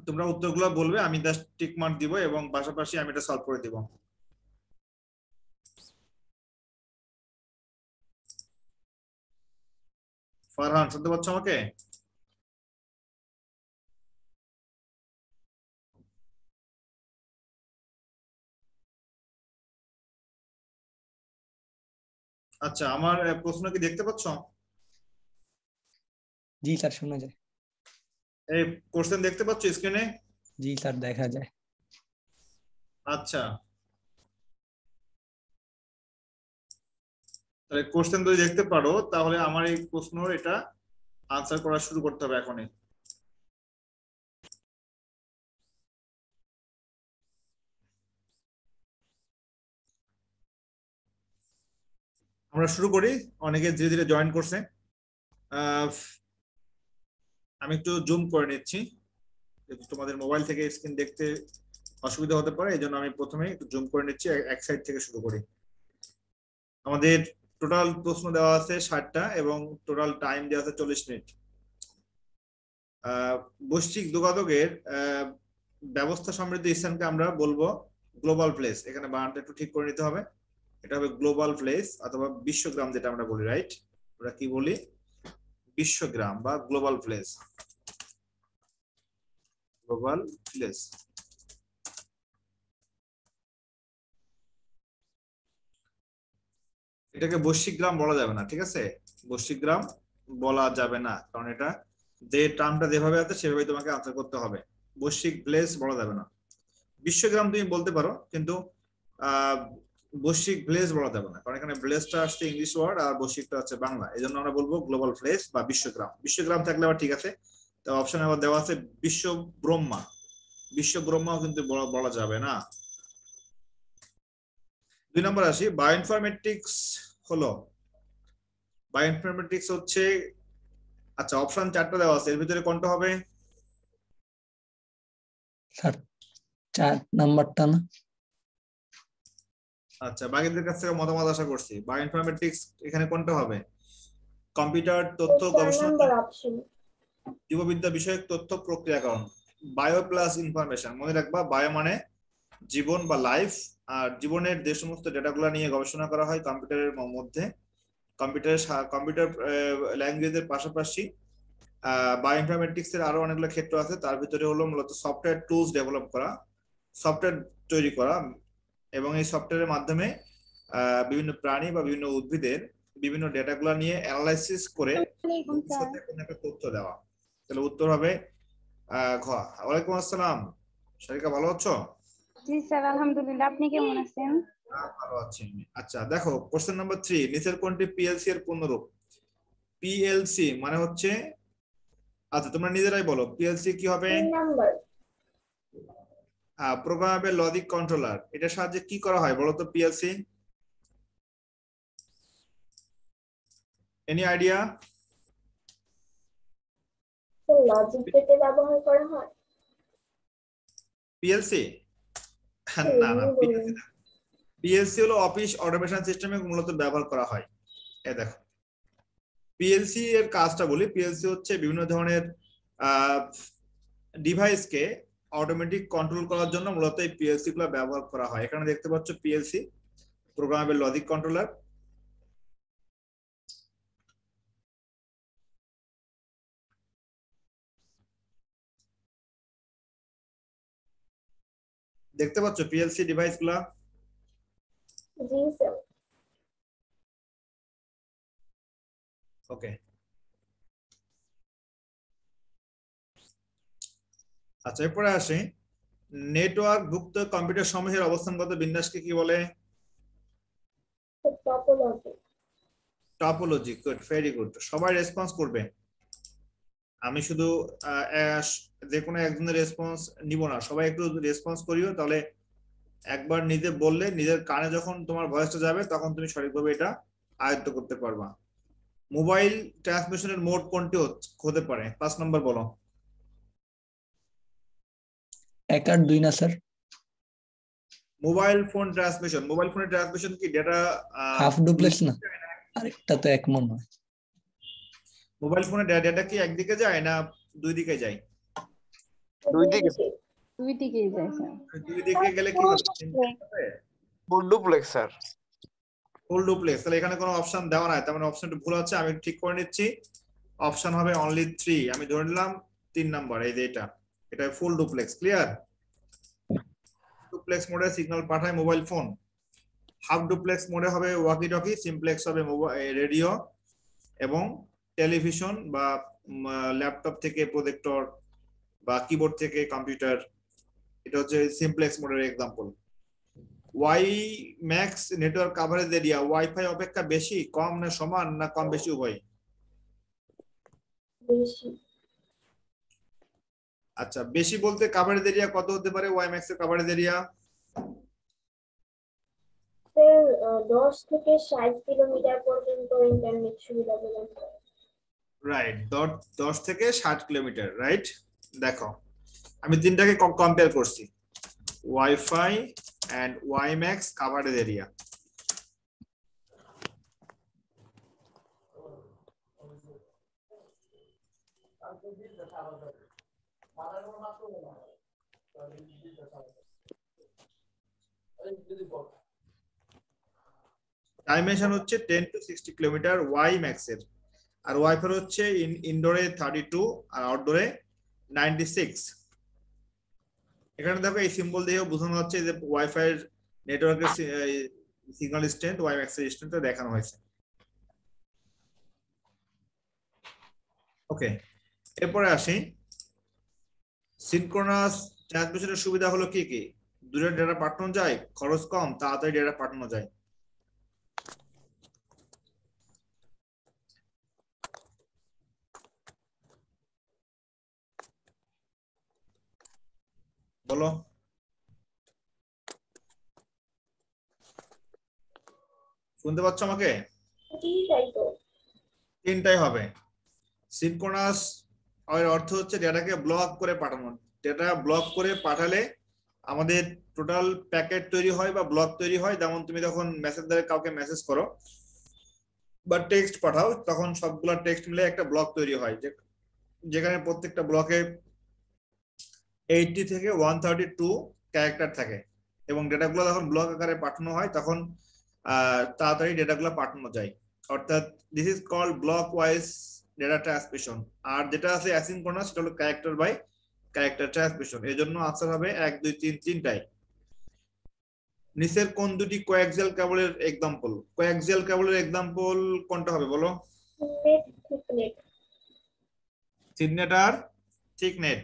তোমরা উত্তরগুলো বলবে, আমি জাস্ট টিক মার্ক দিব এবং পাশাপাশি আমি এটা সলভ করে দিব। ফারহান শুনতে পাচ্ছ আমাকে? আচ্ছা, আমার প্রশ্ন কি দেখতে পাচ্ছ? জি স্যার, শোনা যায়। এই কোশ্চেন দেখতে পাচ্ছ স্ক্রিনে? জি স্যার, দেখা যায়। আচ্ছা, তাহলে কোশ্চেন যদি দেখতে পারো তাহলে আমার এই প্রশ্নের এটা আনসার করা শুরু করতে হবে এখনই। আমরা শুরু করি, অনেকে ধীরে ধীরে জয়েন করছে। আমি একটু জুম করে নিচ্ছি, তোমাদের মোবাইল থেকে স্ক্রিন দেখতে অসুবিধা হতে পারে, এই জন্য আমি প্রথমে একটু জুম করে নিচ্ছি। এক সাইড থেকে শুরু করি। আমাদের টোটাল প্রশ্ন দেওয়া আছে 60টা এবং টোটাল টাইম দেওয়া আছে 40 মিনিট। বৈশ্বিক যোগাযোগের ব্যবস্থা সমৃদ্ধ স্থানকে আমরা বলবো গ্লোবাল প্লেস। এখানে বানানটা একটু ঠিক করে নিতে হবে। এটা হবে গ্লোবাল প্লেস অথবা বিশ্বগ্রাম, যেটা আমরা বলি, রাইট? আমরা কি বলি? বিশ্বগ্রাম বা গ্লোবাল প্লেস। Global place. এটাকে বৈশ্বিক গ্রাম বলা যাবে না, ঠিক আছে? বৈশ্বিক গ্রাম বলা যাবে না, কারণ এটা যে টার্মটা যেভাবে আছে সেভাবে তোমাকে আনসার করতে হবে। বৈশ্বিক প্লেস বলা যাবে না। বিশ্বগ্রাম তুমি বলতে পারো, কিন্তু আহ বৈশ্বিক প্লেস বলা যাবে না, কারণ এখানে প্লেসটা আসছে ইংলিশ ওয়ার্ড আর বৈশ্বিকটা হচ্ছে বাংলা। এই জন্য আমরা বলবো গ্লোবাল প্লেস বা বিশ্বগ্রাম। বিশ্বগ্রাম থাকলে আবার ঠিক আছে। তো অপশন আবার দেওয়া আছে বিশ্ব ব্রহ্মা। বিশ্ব ব্রহ্মাও কিন্তু বলা যাবে না। 2 নম্বর আসি, বায়োইনফরমেটিক্স হলো, বায়োইনফরমেটিক্স হচ্ছে, আচ্ছা অপশন 4টা দেওয়া আছে, এর ভিতরে কোনটা হবে? স্যার 4 নাম্বারটা না? আচ্ছা, বাকিদের কাছ থেকে মতামত আশা করছি। বায়োইনফরমেটিক্স এখানে কোনটা হবে? কম্পিউটার তথ্য গবেষণা, জীববিদ্যা বিষয়ক তথ্য প্রক্রিয়াকরণ। বায়ো প্লাস ইনফরমেশন, মনে রাখবা বায়ো মানে জীবন বা লাইফ, আর জীবনের যে সমস্ত ডেটাগুলো নিয়ে গবেষণা করা হয় কম্পিউটারের মধ্যে, কম্পিউটার ল্যাঙ্গুয়েজের পাশাপাশি বায়োইনফরমেটিক্স এর আরো অনেকগুলো ক্ষেত্র আছে। তার ভিতরে হলো মূলত সফটওয়্যার টুলস ডেভেলপ করা, সফটওয়্যার তৈরি করা, এবং এই সফটওয়্যারের মাধ্যমে বিভিন্ন প্রাণী বা বিভিন্ন উদ্ভিদের বিভিন্ন ডেটাগুলো নিয়ে অ্যানালাইসিস করে ভবিষ্যতে কোনো একটা তথ্য দেওয়া। তাহলে উত্তর হবে ঘ। ওয়ালাইকুম আসসালাম, শারিকা ভালো আছো? জি স্যার, আলহামদুলিল্লাহ। আপনি কেমন আছেন? ভালো আছি। আচ্ছা দেখো, কোশ্চেন নাম্বার 3, নিচের কোনটি পিএলসি এর পূর্ণরূপ? পিএলসি মানে হচ্ছে, আচ্ছা তোমরা নিজেরাই বলো পিএলসি কি হবে? Programmable logic controller. এটার সাহায্যে কি করা হয় বলো তো পিএলসি? Any idea? লজিক গেটে ব্যবহার করা হয় পিএলসি? না না, পিএলসি হলো অফিস অটোমেশন সিস্টেমে মূলত ব্যবহার করা হয়। এই দেখো, পিএলসি এর কাজটা বলি। পিএলসি হচ্ছে বিভিন্ন ধরনের ডিভাইসকে অটোমেটিক কন্ট্রোল করার জন্য মূলত এই পিএলসি গুলো ব্যবহার করা হয়। এখানে দেখতে পাচ্ছ পিএলসি, প্রোগ্রামেবল লজিক কন্ট্রোলার। দেখতে পাচ্ছ পিএলসি ডিভাইস গুলা? জি স্যার। ওকে, আচ্ছা এরপরে আসি, নেটওয়ার্ক ভুক্ত কম্পিউটার সমূহের অবস্থানগত বিন্যাসকে কি বলে? Topology. Topology. Good, very good, সবাই রেসপন্স করবে। আমি শুধু যে কোনো একজনের রেসপন্স নিব না, সবাই একটু রেসপন্স করিও, তাহলে একবার নিজে বললে নিজের কানে যখন তোমার ভয়েসটা যাবে তখন তুমি সঠিকভাবে এটা আয়ত্ত করতে পারবা। মোবাইল ট্রান্সমিশনের মোড কোনটি হতে পারে? 5 নম্বর বলো। 1 আর 2 না sir? Mobile phone transmission, mobile ফোনের ট্রান্সমিশন কি ডেটা হাফ ডুপ্লেক্স না? আরেকটা তো এক মনে হয়। মোবাইল ফোনে ডেটা কি একদিকে যায় না দুই দিকে যায়? দুই দিকে দুই দিকেই যায় স্যার। দুই দিকে গেলে কি হবে? Full duplex sir. Full duplex. তাহলে এখানে কোনো অপশন দেওয়া নাই, তার মানে অপশনটা ভুল আছে। আমি ঠিক করে নিচ্ছি, অপশন হবে অনলি 3। আমি ধরে নিলাম 3 নাম্বার, এই যে এটা ফুল ডুপ্লেক্স। ক্লিয়ার? ডুপ্লেক্স মোডে সিগন্যাল পাঠায় মোবাইল ফোন। হাফ ডুপ্লেক্স মোডে হবে ওয়াকি টকি, সিমপ্লেক্স হবে রেডিও এবং টেলিভিশন বা ল্যাপটপ থেকে প্রজেক্টর বা কিবোর্ড থেকে কম্পিউটার। এটা হচ্ছে সিমপ্লেক্স মোডের example. WiMAX network coverage area wifi অপেক্ষা বেশি, কম না সমান না কম বেশি উভয়? বেশি। আচ্ছা, বেশি বলতে কভারেজ এরিয়া কত হতে পারে? ওয়াই ম্যাক্স এর কভারেজ এরিয়া স্যার 10 থেকে 60 কিলোমিটার পর্যন্ত ইন্টারনেট সুবিধা প্রদান করে। রাইট, 10 থেকে 60 কিলোমিটার। রাইট, দেখো আমি তিনটাকে কম্পেয়ার করছি, wifi and WiMAX coverage area. Dimension হচ্ছে 10 to 60 কিলোমিটার ওয়াই ম্যাক্স এর, আর ওয়াইফাই হচ্ছে ইনডোরে 32 আর আউটডোরে 96। এখানে দেখো এই সিম্বল দিয়েও বোঝানো হচ্ছে যে ওয়াইফাই এর নেটওয়ার্কের সিগন্যাল স্ট্রেংথ ওয়াই ম্যাক্স এর স্ট্রেংথ দেখানো হয়েছে। ওকে, এরপরে আসি সিনক্রোনাস ট্রান্সমিশনের সুবিধা হলো কি কি? দূরে ডেটা পাঠানো যায়, খরচ কম, তাড়াতাড়ি ডেটা পাঠানো যায়। বলো, শুনতে পাচ্ছ আমাকে? তাই তো। তিনটাই হবে। সিনক্রোনাস এর অর্থ হচ্ছে ডেটাকে ব্লক করে পাঠানো। ডেটা ব্লক করে পাঠালে আমাদের টোটাল প্যাকেট তৈরি হয় বা ব্লক তৈরি হয়। যেমন তুমি যখন মেসেজ দ্বারা কাউকে মেসেজ করো বা টেক্সট পাঠাও, তখন সবগুলা টেক্সট মিলে একটা ব্লক তৈরি হয়, যেখানে প্রত্যেকটা ব্লকে 80 থেকে 132 ক্যারেক্টার থাকে। এবং ডেটাগুলো যখন ব্লক আকারে পাঠানো হয় তখন তাড়াতাড়ি ডেটাগুলো পাঠানো যায়। অর্থাৎ this is called block wise data transmission. আর যেটা আছে অ্যাসিনক্রোনাস, সেটা হলো ক্যারেক্টার বাই ক্যারেক্টার ট্রান্সমিশন। এই জন্য আনসার হবে 1 2 3 তিনটাই। নিচের কোন দুটি কোয়াক্সিয়াল কেবলের এক্সাম্পল? কোয়াক্সিয়াল কেবলের এক্সাম্পল কোনটা হবে বলো? থিকনেট আর থিকনেট।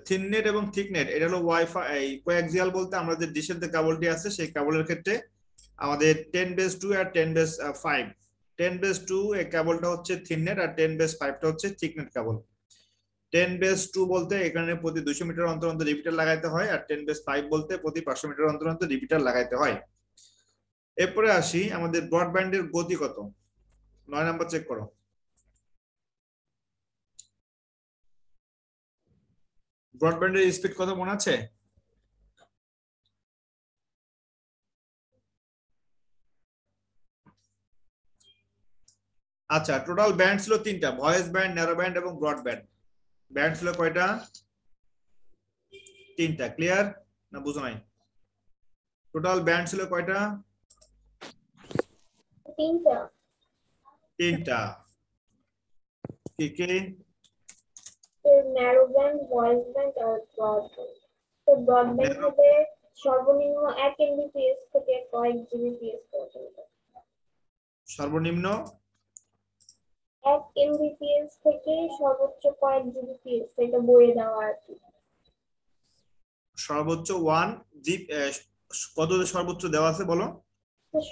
থিননেট এবং থিকনেট এটা হলো ওয়াইফাই। কোয়াক্সিয়াল বলতে আমরা যে ডিশের যে কেবলটি আছে সেই কেবলের ক্ষেত্রে আমাদের 10^2 আর 10^5। 10^2 এই কেবলটা হচ্ছে থিননেট আর 10^5 টা হচ্ছে থিকনেট কেবল। 10^2 বলতে এখানে প্রতি 200 মিটার অন্তর অন্তর রিপিটার লাগাইতে হয়, আর 10^5 বলতে প্রতি 500 মিটার অন্তর অন্তর রিপিটার লাগাইতে হয়। এরপরে আসি আমাদের ব্রডব্যান্ডের গতি কত? 9 নাম্বার চেক করো। ব্রডব্যান্ডের স্পিড কত মনে আছে? আচ্ছা, টোটাল ব্যান্ড ছিল 3টা, ভয়েস ব্যান্ড, ন্যারো ব্যান্ড এবং ব্রডব্যান্ড। ব্যান্ড ছিল কয়টা? 3টা। ক্লিয়ার না বুঝো নাই? টোটাল ব্যান্ড ছিল কয়টা? 3টা। কি কি? ন্যারো ব্যান্ড, ভয়েস ব্যান্ড আর ব্রডব্যান্ড। তো ব্রডব্যান্ড হবে সর্বনিম্ন 1 Mbps থেকে কয়েক Gbps পর্যন্ত। সর্বনিম্ন 1 Mbps থেকে সর্বোচ্চ কয়েক Gbps, এটা বইয়ে দেওয়া আর কি। সর্বোচ্চ 1 জি কত সর্বোচ্চ দেওয়া আছে বলো?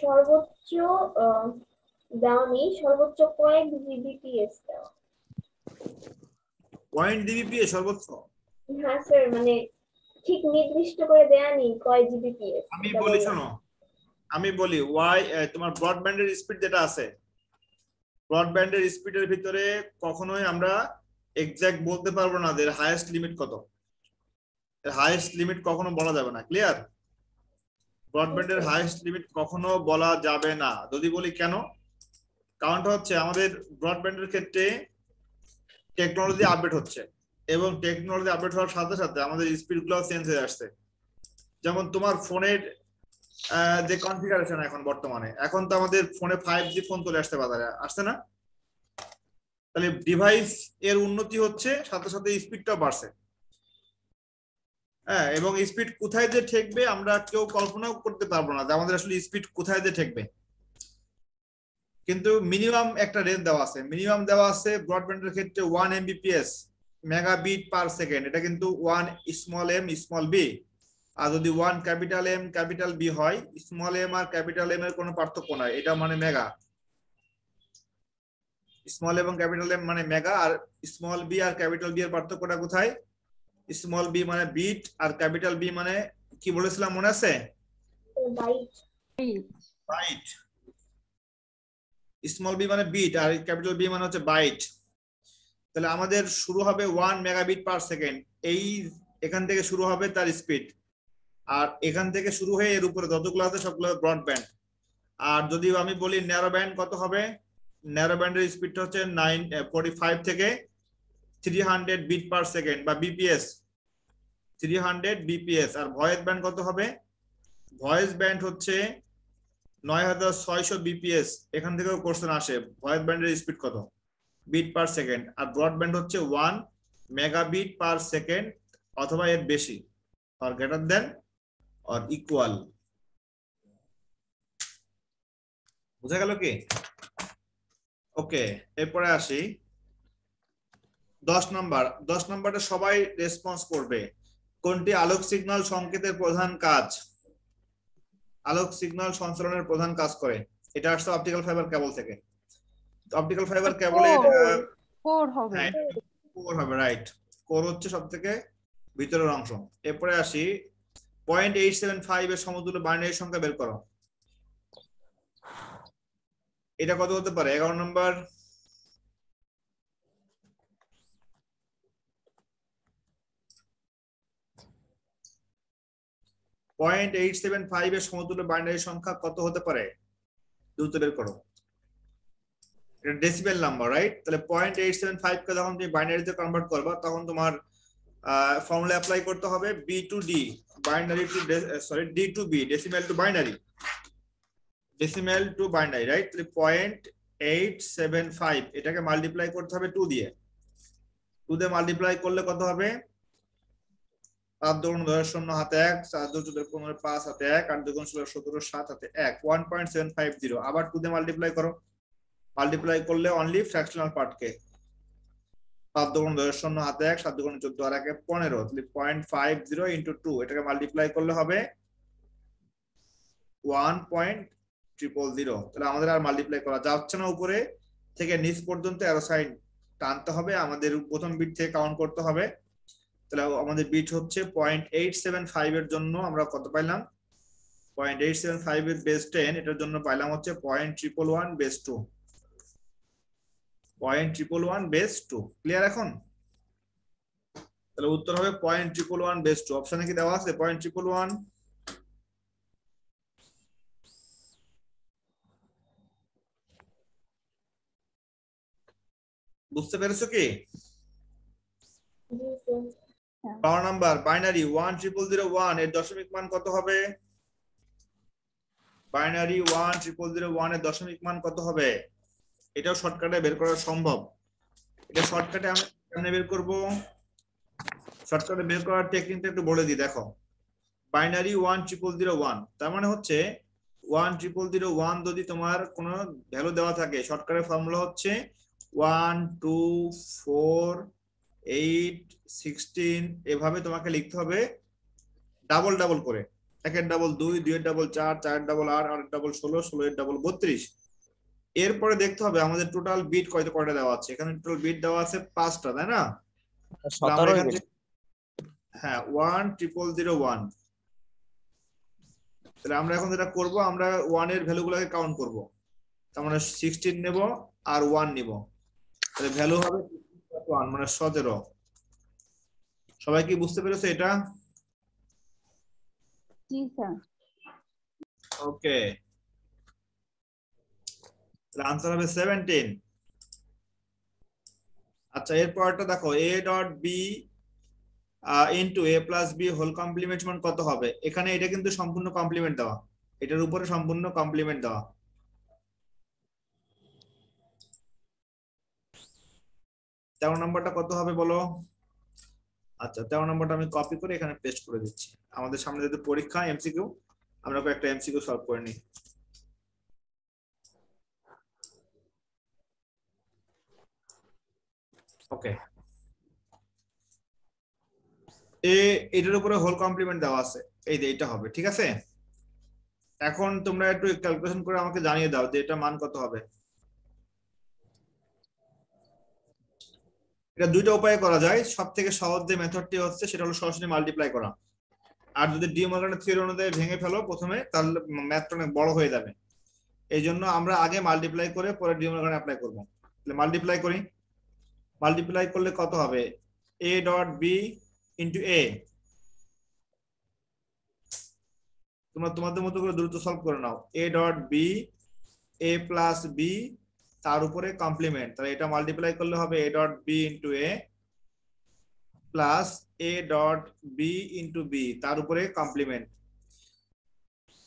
সর্বোচ্চ দেওয়া নেই, সর্বোচ্চ কয়েক Gbps দেওয়া। পয়েন্ট Gbps সর্বোচ্চ? হ্যাঁ স্যার, মানে ঠিক নির্দিষ্ট করে দেয়া নেই কয় Gbps। আমি বলি শোনো, আমি বলি ওয়াই তোমার ব্রডব্যান্ডের স্পিড যেটা আছে, ব্রডব্যান্ডের স্পিডের ভিতরে কখনোই আমরা এক্সাক্ট বলতে পারবো না যে হাইয়েস্ট লিমিট কত। এর হাইয়েস্ট লিমিট কখনো বলা যাবে না। ক্লিয়ার? ব্রডব্যান্ডের হাইয়েস্ট লিমিট কখনো বলা যাবে না। যদি বলি কেন, কারণটা হচ্ছে আমাদের ব্রডব্যান্ডের ক্ষেত্রে টেকনোলজি আপডেট হচ্ছে এবং টেকনোলজি আপডেট হওয়ার সাথে সাথে আমাদের স্পিড গুলো চেঞ্জ হয়ে আসছে। যেমন তোমার ফোনের যে কনফিগারেশন এখন বর্তমানে, এখন তো আমাদের ফোনে 5G ফোন চলে আসছে বাজারে, আসছে না? তাহলে ডিভাইস এর উন্নতি হচ্ছে, সাথে সাথে স্পিডটাও বাড়ছে। হ্যাঁ, এবং স্পিড কোথায় যে ঠেকবে আমরা কেউ কল্পনাও করতে পারবো না যে আমাদের আসলে স্পিড কোথায় যে ঠেকবে। কিন্তু মিনিমাম একটা রেঞ্জ দেওয়া আছে, মিনিমাম দেওয়া আছে ব্রডব্যান্ডের ক্ষেত্রে 1 Mbps মেগাবিট পার সেকেন্ড, এটা কিন্তু 1 স্মল এম স্মল বি। আর যদি 1 ক্যাপিটাল এম ক্যাপিটাল বি হয়, small M R capital M এর কোনো পার্থক্য নাই, এটা মানে মেগা। স্মল এবং ক্যাপিটাল এম মানে মেগা, আর স্মল বি আর ক্যাপিটাল বি এর পার্থক্যটা কোথায়? স্মল বি মানে বিট আর ক্যাপিটাল বি মানে কি বলেছিলাম মনে আছে? বাইট। বাইট। স্মল বি মানে বিট আর ক্যাপিটাল বি মানে হচ্ছে বাইট। তাহলে আমাদের শুরু হবে 1 মেগাবিট পার সেকেন্ড, এই এখান থেকে শুরু হবে তার স্পিড। আর এখান থেকে শুরু হয়ে এর উপরে যতগুলো আছে সবগুলো ব্রডব্যান্ড। আর যদি আমি বলি ন্যারো ব্যান্ড কত হবে, ন্যারো ব্যান্ডের স্পিডটা হচ্ছে 45 থেকে 300 বিট পার সেকেন্ড বা বিপিএস, 300 বিপিএস। আর ভয়েস ব্যান্ড কত হবে? ভয়েস ব্যান্ড হচ্ছে 9600 বিপিএস। এখান থেকেও কোশ্চেন আসে ভয়েস ব্যান্ডের স্পিড কত, বিট পার সেকেন্ড। আর ব্রডব্যান্ড হচ্ছে 1 মেগাবিট পার সেকেন্ড অথবা এর বেশি, আর গ্রেটার দেন অর ইকুয়াল। বুঝা গেল কি? ওকে, এরপরে আসি 10 নাম্বার। 10 নাম্বারটা সবাই রেসপন্স করবে। কোনটি আলোক সিগন্যাল সংকেতের প্রধান কাজ? আলোক সিগন্যাল সঞ্চালনের প্রধান কাজ করে। এটা আসছে অপটিক্যাল ফাইবার কেবল থেকে। অপটিক্যাল ফাইবার কেবলে কোর হবে। হ্যাঁ, কোর হবে, রাইট। কোর হচ্ছে সবথেকে ভিতরের অংশ। এরপরে আসি 0.875 এর সমতুল্য বাইনারি সংখ্যা বের করো। এটা কত হতে পারে? 11 নম্বর। .875 এর সমতুল্য বাইনারি সংখ্যা কত হতে পারে? দ্রুত বের করো। এটা ডেসিবেল নাম্বার, রাইট? তাহলে 0.875 কে যখন তুমি বাইনারিতে কনভার্ট করবা তখন তোমার ফর্মুলা অ্যাপ্লাই করতে হবে B to D, binary to sorry D to B, decimal to binary, decimal to binary, right? তাহলে 0.875 এটাকে মাল্টিপ্লাই করতে হবে 2 দিয়ে। 2 দিয়ে মাল্টিপ্লাই করলে কত হবে? 5 দুগুণ 10 শূন্য হাতে 1, 4 2 14 15 5 হাতে 1, 8 দুগুণ 16 17 7 হাতে 1, 1.750। আবার 2 দিয়ে মাল্টিপ্লাই করো, মাল্টিপ্লাই করলে অনলি ফ্র্যাকশনাল পার্টকে 5 দুগুণ 10 শূন্য হাতে 1, 7 দুগুণ 14 আর 1 15, তাহলে 0.50 ইনটু 2, এটাকে মাল্টিপ্লাই করলে হবে 1.000। তাহলে আমাদের আর মাল্টিপ্লাই করা যাচ্ছে না, উপরে থেকে নিচ পর্যন্ত অ্যারো সাইন টানতে হবে, আমাদের প্রথম বিট থেকে কাউন্ট করতে হবে। তাহলে আমাদের বিট হচ্ছে 0.875 এর জন্য আমরা কত পাইলাম? 0.875 এর বেস 10, এটার জন্য পাইলাম হচ্ছে 0.111 বেস 2, 0.111 বেস 2। ক্লিয়ার এখন? তাহলে উত্তর হবে 0.111 বেস 2। অপশনে কি দেওয়া আছে 0.111? বুঝতে পেরেছো কি? 12 নাম্বার বাইনারি 10001 এর দশমিক মান কত হবে? বাইনারি 10001 এর দশমিক মান কত হবে? এটাও শর্টকাটে বের করা সম্ভব। এটা শর্টকাটে আমরা কেমনে বের করব? শর্টকাটে বের করার টেকনিকটা একটু বলে দিই, দেখো। বাইনারি 10001, তার মানে হচ্ছে 10001 যদি তোমার কোনো ভ্যালু দেওয়া থাকে, শর্টকাটের ফর্মুলা হচ্ছে 1 2 4 8 16, এভাবে তোমাকে লিখতে হবে ডাবল ডাবল করে। 1 এর ডাবল 2, 2 এর ডাবল 4, 4 এর ডাবল 8, 8 এর ডাবল 16, 16 এর ডাবল 32। এরপরে দেখতে হবে আমাদের টোটাল বিট কয়টা দেওয়া আছে। এখানে টোটাল বিট দেওয়া আছে 5টা, তাই না? 17 হ্যাঁ, 10001। তাহলে আমরা এখন যেটা করব, আমরা 1 এর ভ্যালুগুলোকে কাউন্ট করব। তার মানে 16 নেব আর 1 নিব, তাহলে ভ্যালু হবে 1 মানে 17। সবাই কি বুঝতে পেরেছো এটা? জি স্যার। ওকে, তাহলে आंसर হবে 17। আচ্ছা এরপরটা দেখো a dot b into a plus b whole complement মান কত হবে? এখানে এটা কিন্তু সম্পূর্ণ কমপ্লিমেন্ট দেওয়া, এটার উপরে সম্পূর্ণ কমপ্লিমেন্ট দেওয়া। 13 নম্বরটা কত হবে বলো? আচ্ছা 13 নম্বরটা আমি কপি করে এখানে পেস্ট করে দিচ্ছি। আমাদের সামনে যেহেতু পরীক্ষা এমসিকিউ, আমরা কয়েকটা এমসিকিউ সলভ করে নিই। ওকে, এটার উপরে হোল কমপ্লিমেন্ট দেওয়া আছে, এই যে এটা হবে, ঠিক আছে। এখন তোমরা একটু ক্যালকুলেশন করে আমাকে জানিয়ে দাও যে এটা মান কত হবে। এটা দুইটা উপায়ে করা যায়, সব থেকে সহজ যে মেথডটি হচ্ছে সেটা হলো সরাসরি মাল্টিপ্লাই করা। আর যদি ডি মর্গানের থিওরি অনুযায়ী ভেঙে ফেলো প্রথমে, তাহলে ম্যাথটা অনেক বড় হয়ে যাবে। এই জন্য আমরা আগে মাল্টিপ্লাই করে পরে ডি মর্গান অ্যাপ্লাই করবো। তাহলে মাল্টিপ্লাই করি, মাল্টিপ্লাই করলে কত হবে? a dot B into A. তোমরা তোমাদের মতো করে দ্রুত সলভ করে নাও। a dot B A plus B তার উপরে কমপ্লিমেন্ট, তাহলে এটা মাল্টিপ্লাই করলে হবে a dot B into A plus a dot B into B তার উপরে কমপ্লিমেন্ট।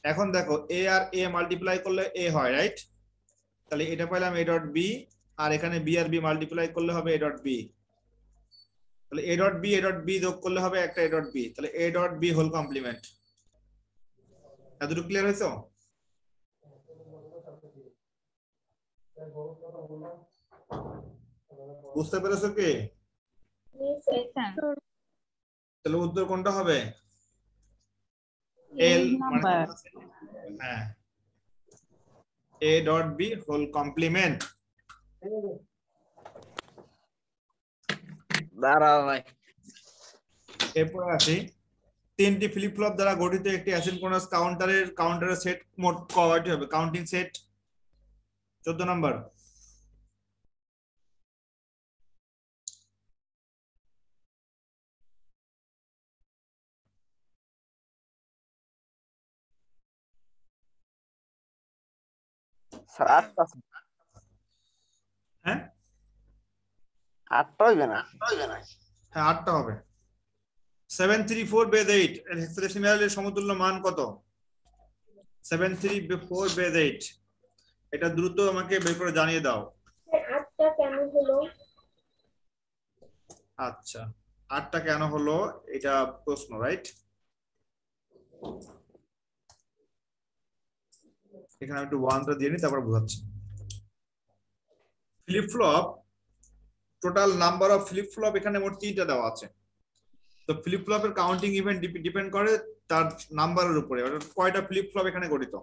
এখন দেখো a আর a মাল্টিপ্লাই করলে a হয়, রাইট? তাহলে এটা পাইলাম a ডট বি, আর এখানে b আর b মাল্টিপ্লাই করলে হবে a ডট বি। তাহলে a ডট বি যোগ করলে হবে একটা a ডট বি, তাহলে a dot B whole complement. এতটুকু ক্লিয়ার হয়েছে? বুঝতে পেরেছো কি? তাহলে উত্তর কোনটা হবে? এল নাম্বার হ্যাঁ, a dot B whole complement. দাঁড়াও ভাই। এরপর আসি, তিনটি ফ্লিপ ফ্লপ দ্বারা গঠিত একটি অ্যাসিনক্রোনাস কাউন্টারের সেট মোট কয়টি হবে? কাউন্টিং সেট 14 নম্বর। স্যার 8টা। হ্যাঁ 8টা হইবে না? হ্যাঁ 8টা হবে। 734 বেজ 8 এর হেক্সাডেসিমালের সমতুল্য মান কত? 734 বেজ 8, এটা দ্রুত আমাকে বের করে জানিয়ে দাও। 8টা কেন হলো? আচ্ছা 8টা কেন হলো এটা প্রশ্ন, রাইট? এখানে আমি একটু 1টা দিয়ে নিই, তারপর বোঝাচ্ছি। Flip flop, total number of flip flop এখানে মোট 3টা দেওয়া আছে। তো ফ্লিপ ফ্লপের কাউন্টিং ইভেন্ট ডিপেন্ড করে তার নাম্বারের উপরে, অর্থাৎ কয়টা ফ্লিপ ফ্লপ এখানে গঠিত।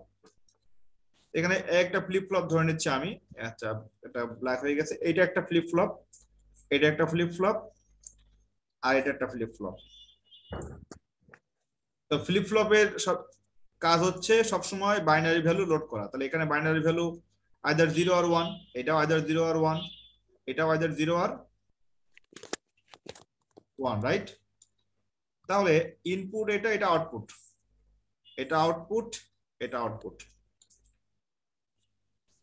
এখানে একটা ফ্লিপ ফ্লপ ধরে নিচ্ছি আমি। আচ্ছা এটা ব্ল্যাক হয়ে গেছে, এটা একটা ফ্লিপ ফ্লপ, এটা একটা ফ্লিপ ফ্লপ, আর এটা একটা ফ্লিপ ফ্লপ। তো ফ্লিপ ফ্লপের সব কাজ হচ্ছে সবসময় বাইনারি ভ্যালু লোড করা। তাহলে এখানে বাইনারি ভ্যালু আইদার 0 আর 1, এটাও আইদার 0 আর 1, এটাও আইদার 0 আর 1, রাইট? তাহলে ইনপুট এটা, এটা আউটপুট, এটা আউটপুট, এটা আউটপুট।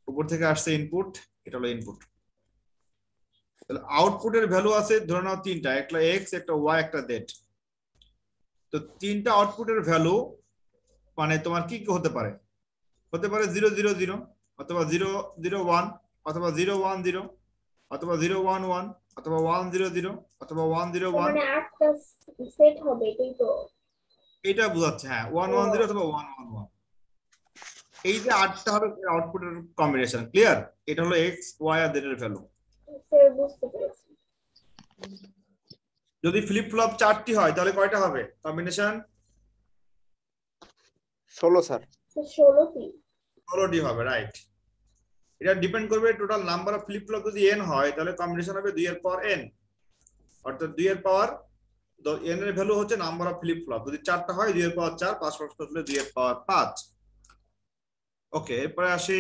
উপর থেকে আসছে ইনপুট, এটা হলো ইনপুট। তাহলে আউটপুটের ভ্যালু আছে ধরে নাও 3টা, একটা এক্স, একটা ওয়াই, একটা জেড। তো 3টা আউটপুটের ভ্যালু মানে তোমার কি কি হতে পারে? হতে পারে 0 0 0, অথবা 0 0 1, অথবা 0 1 0, অথবা 0 1 1, অথবা 1 0 0, অথবা 1 0 1। মানে 8টা সেট হবে, এটাই তো? এটা বোঝাচ্ছে, হ্যাঁ 1 1 0 অথবা 1 1 1। এই যে 8টা হবে আউটপুটের কম্বিনেশন, ক্লিয়ার? এটা হলো এক্স ওয়াই আর জেড এর ভ্যালু। স্যার বুঝতে পেরেছি। যদি ফ্লিপ ফ্লপ 4টি হয় তাহলে কয়টা হবে কম্বিনেশন? 16 স্যার। 16টি। 16টি হবে, রাইট? এটা ডিপেন্ড করবে total number of flip flop. যদি n হয় তাহলে কম্বিনেশন হবে 2 এর পাওয়ার n, অর্থাৎ 2 এর পাওয়ার n এর ভ্যালু হচ্ছে নাম্বার অফ ফ্লিপ ফ্লপ। যদি 4টা হয় 2 এর পাওয়ার 4, 5 হলে 2 এর পাওয়ার 5। ওকে, এরপরে আসি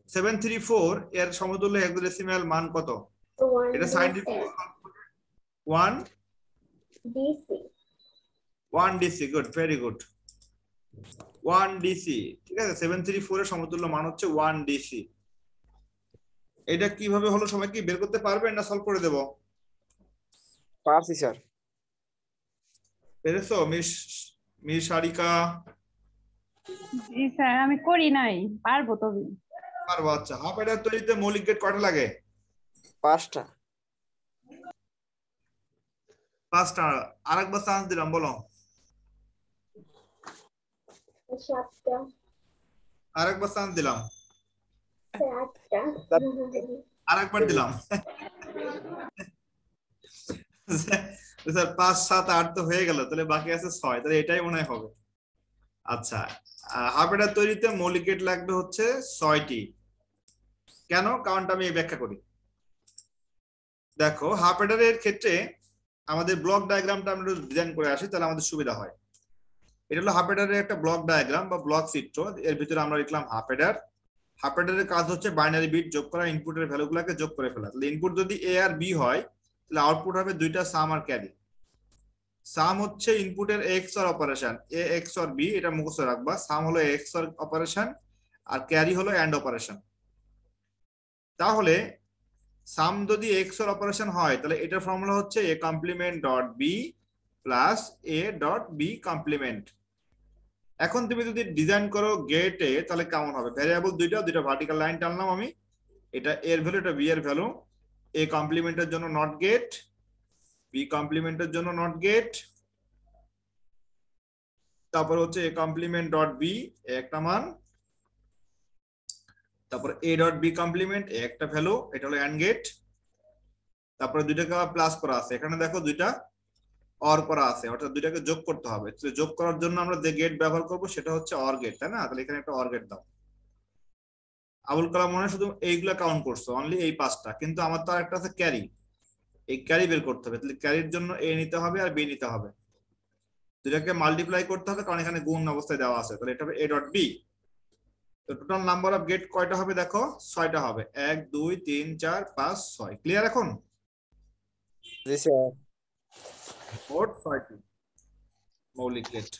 734 এর সমতুল্য হেক্সাডেসিমাল মান কত? এটা scientific 1 DC. 1 DC, good, very good. 1 DC, ঠিক আছে। 734 এর সমতুল্য মান হচ্ছে 1 ডিসি। এটা কিভাবে হলো সবাই কি বের করতে পারবেন না সলভ করে দেব? পারছি স্যার। পেরেছো মিস মিস সারিকা? জি স্যার, আমি করি নাই, পারবো তবে। পারবো। আচ্ছা, হাফ অ্যাডার তৈরিতে মৌলিক গেট কয়টা লাগে? 5টা। 5টা। আরেকবার চান্স দিলাম, বলো। 7টা। আরেকবার চান্স দিলাম। 8টা। আরেকবার দিলাম। স্যার 5 7 8 তো হয়ে গেল, তাহলে বাকি আছে 6, তাহলে এটাই মনে হয় হবে। আচ্ছা, হাফ অ্যাডার তৈরিতে মৌলিক গেট লাগবে হচ্ছে 6টি। কেন? কারণটা আমি ব্যাখ্যা করি। দেখো, হাফ অ্যাডারের ক্ষেত্রে আমাদের ব্লক ডায়াগ্রামটা আমরা ডিজাইন করে আসি, তাহলে আমাদের সুবিধা হয়। এটা হলো হাফ অ্যাডারের একটা ব্লক ডায়াগ্রাম বা ব্লক চিত্র। এর ভিতরে আমরা লিখলাম হাফ অ্যাডার। হাফ অ্যাডারের কাজ হচ্ছে বাইনারি বিট যোগ করা, ইনপুটের ভ্যালুগুলোকে যোগ করে ফেলা। তাহলে ইনপুট যদি এ আর বি হয়, তাহলে আউটপুট হবে দুইটা সাম আর ক্যারি। সাম হচ্ছে ইনপুটের XOR operation, A XOR B, এটা মুখস্থ রাখবা। সাম হলো এক্স অর অপারেশন আর ক্যারি হলো অ্যান্ড অপারেশন। তাহলে সাম যদি এক্স অর অপারেশন হয়, তাহলে এটার ফর্মুলা হচ্ছে A complement dot B plus A dot B complement. এখন তুমি যদি ডিজাইন করো গেটে, তাহলে কেমন হবে? ভ্যারিয়েবল দুইটা ভার্টিক্যাল লাইন টানলাম আমি, এটা এর ভ্যালু, এটা বি এর ভ্যালু। এ কমপ্লিমেন্টের জন্য নট গেট, বি কমপ্লিমেন্টের জন্য নট গেট, তারপর হচ্ছে এ কমপ্লিমেন্ট ডট বি একটা মান, তারপর এ ডট বি কমপ্লিমেন্ট একটা ভ্যালু, এটা হলো অ্যান্ড গেট। তারপরে দুইটাকে প্লাস করা আছে, এখানে দেখো দুইটা অর করা আছে, অর্থাৎ দুইটাকে যোগ করতে হবে। যোগ করার জন্য আমরা যে গেট ব্যবহার করব সেটা হচ্ছে অর গেট, তাই না? তাহলে এখানে একটা অর গেট দাও। আবুল কালাম মনে শুধু এইগুলা কাউন্ট করছো, অনলি এই 5টা, কিন্তু আমার তো আরেকটা আছে ক্যারি। এই ক্যারি বের করতে হবে, তাহলে ক্যারির জন্য এ নিতে হবে আর বি নিতে হবে, দুটাকে মাল্টিপ্লাই করতে হবে, কারণ এখানে গুণ অবস্থায় দেওয়া আছে। তাহলে এটা হবে এ ডট বি। তো টোটাল নাম্বার অফ গেট কয়টা হবে? দেখো 6টা হবে, 1 2 3 4 5 6। ক্লিয়ার এখন? জি স্যার। মোট 6টি মৌলিক গেট।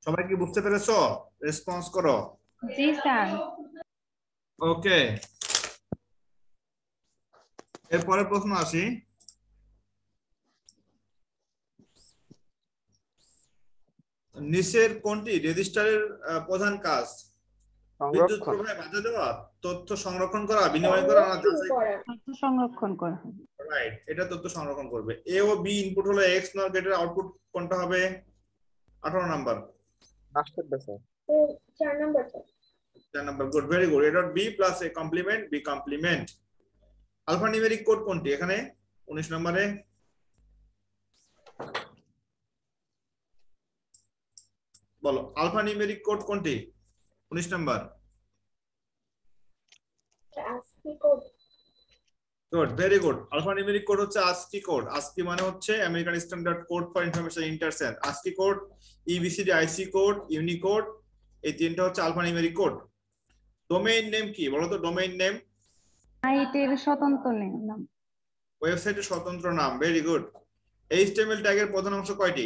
সবাই কি বুঝতে পেরেছো? রেসপন্স করো। জি স্যার। ওকে, এরপরের প্রশ্ন আসি। নিচের কোনটি রেজিস্টারের প্রধান কাজ? বিদ্যুৎ সংরক্ষণ। প্রবাহে বাধা দেওয়া, তথ্য সংরক্ষণ করা, বিনিময় করা, না যাচাই করা? তথ্য সংরক্ষণ করা হবে। রাইট, এটা তথ্য সংরক্ষণ করবে। এ ও বি ইনপুট হলো এক্স, নর গেটের আউটপুট কোনটা হবে? 18 নাম্বার। 5টা স্যার। 4 নাম্বারটা। 4 number, good, very good. A dot B plus A complement B complement. Alphanumeric code কোনটি এখানে 19 নম্বরে? বলো, আলফা নিউমেরিক কোড কোনটি 19 number? ASCII code. Good, very good. Alphanumeric code হচ্ছে ASCII কোড। ASCII মানে হচ্ছে American standard code for information interchange. ASCII code, EBCD, IC code, Unicode, এই তিনটা হচ্ছে alphanumeric code. Domain name কি বলো তো? ডোমেইন নেম সাইটের স্বতন্ত্র নাম। ওয়েবসাইটের স্বতন্ত্র নাম। Very good. HTML ট্যাগের প্রধান অংশ কয়টি?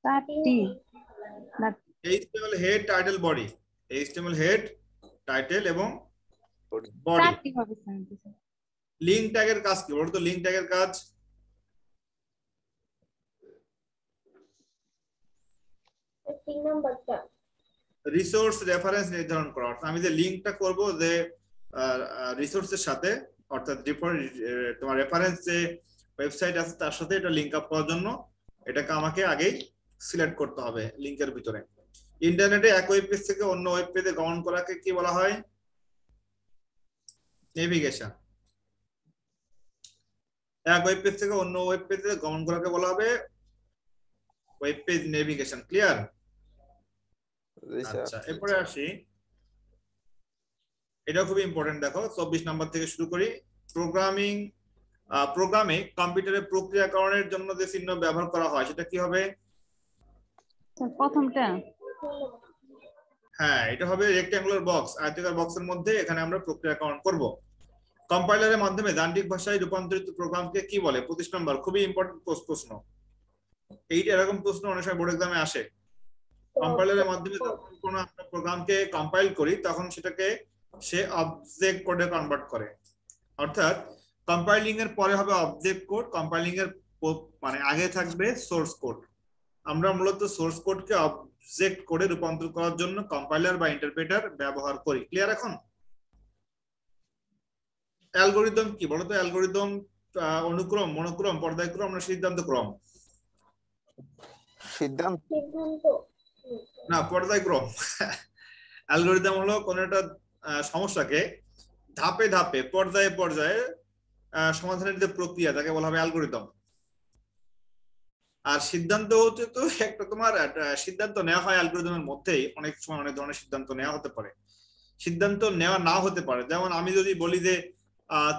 4টি। HTML head, title, body. HTML head, title এবং বডি। 4টি হবে স্যার। লিঙ্ক ট্যাগের কাজ কি বলো তো? লিঙ্ক ট্যাগের কাজ 3 নাম্বারটা। রিসোর্স রেফারেন্স নির্ধারণ করা। অর্থাৎ আমি যে লিঙ্কটা করব যে রিসোর্সের সাথে, অর্থাৎ তোমার রেফারেন্স যে ওয়েবসাইট আছে তার সাথে এটা লিংক আপ করার জন্য এটাকে আমাকে আগেই সিলেক্ট করতে হবে লিংকের ভিতরে। ইন্টারনেটে এক ওয়েব পেজ থেকে অন্য ওয়েব পেজে গমন করাকে কি বলা হয়? নেভিগেশন। এক ওয়েব পেজ থেকে অন্য ওয়েব পেজে গমন করাকে বলা হবে ওয়েব পেজ নেভিগেশন। ক্লিয়ার? আচ্ছা, এরপরে আসি, এটা খুবই ইম্পর্টেন্ট। দেখো 24 নাম্বার থেকে শুরু করি। প্রোগ্রামে কম্পিউটারে প্রক্রিয়াকরণের জন্য যে চিহ্ন ব্যবহার করা হয় সেটা কি হবে? প্রথমটা। হ্যাঁ, এটা হবে রেক্ট্যাঙ্গুলার বক্স, আয়তাকার বক্সের মধ্যে এখানে আমরা প্রক্রিয়াকরণ করব। কম্পাইলারের মাধ্যমে যান্ত্রিক ভাষায় রূপান্তরিত প্রোগ্রামকে কি বলে? 25 নম্বর, খুবই ইম্পর্টেন্ট প্রশ্ন। এইটা এরকম প্রশ্ন অনেক সময় বোর্ড এক্সামে আসে। কম্পাইলারের মাধ্যমে যখন কোনো আমরা প্রোগ্রামকে কম্পাইল করি তখন সেটাকে সে অবজেক্ট কোডে কনভার্ট করে। অর্থাৎ কম্পাইলিং এর পরে হবে অবজেক্ট কোড, কম্পাইলিং এর মানে আগে থাকবে সোর্স কোড। আমরা মূলত সোর্স কোডকে অবজেক্ট কোডে রূপান্তর করার জন্য কম্পাইলার বা ইন্টারপ্রেটার ব্যবহার করি। ক্লিয়ার? এখন অ্যালগরিদম কি বলতো? অ্যালগরিদম অনুক্রম, মনোক্রম, পর্যায়ক্রম না সিদ্ধান্তক্রম? সিদ্ধান্ত। না, পর্যায়ক্রম। অ্যালগরিদম হলো কোন একটা সমস্যাকে ধাপে ধাপে পর্যায়ে পর্যায়ে সমাধানের যে প্রক্রিয়া তাকে বলা হবে অ্যালগরিদম। আর সিদ্ধান্ত হচ্ছে তো একটা তোমার সিদ্ধান্ত নেওয়া হয় অ্যালগরিদমের মধ্যেই। অনেক সময় অনেক ধরনের সিদ্ধান্ত নেওয়া হতে পারে, সিদ্ধান্ত নেওয়া নাও হতে পারে। যেমন আমি যদি বলি যে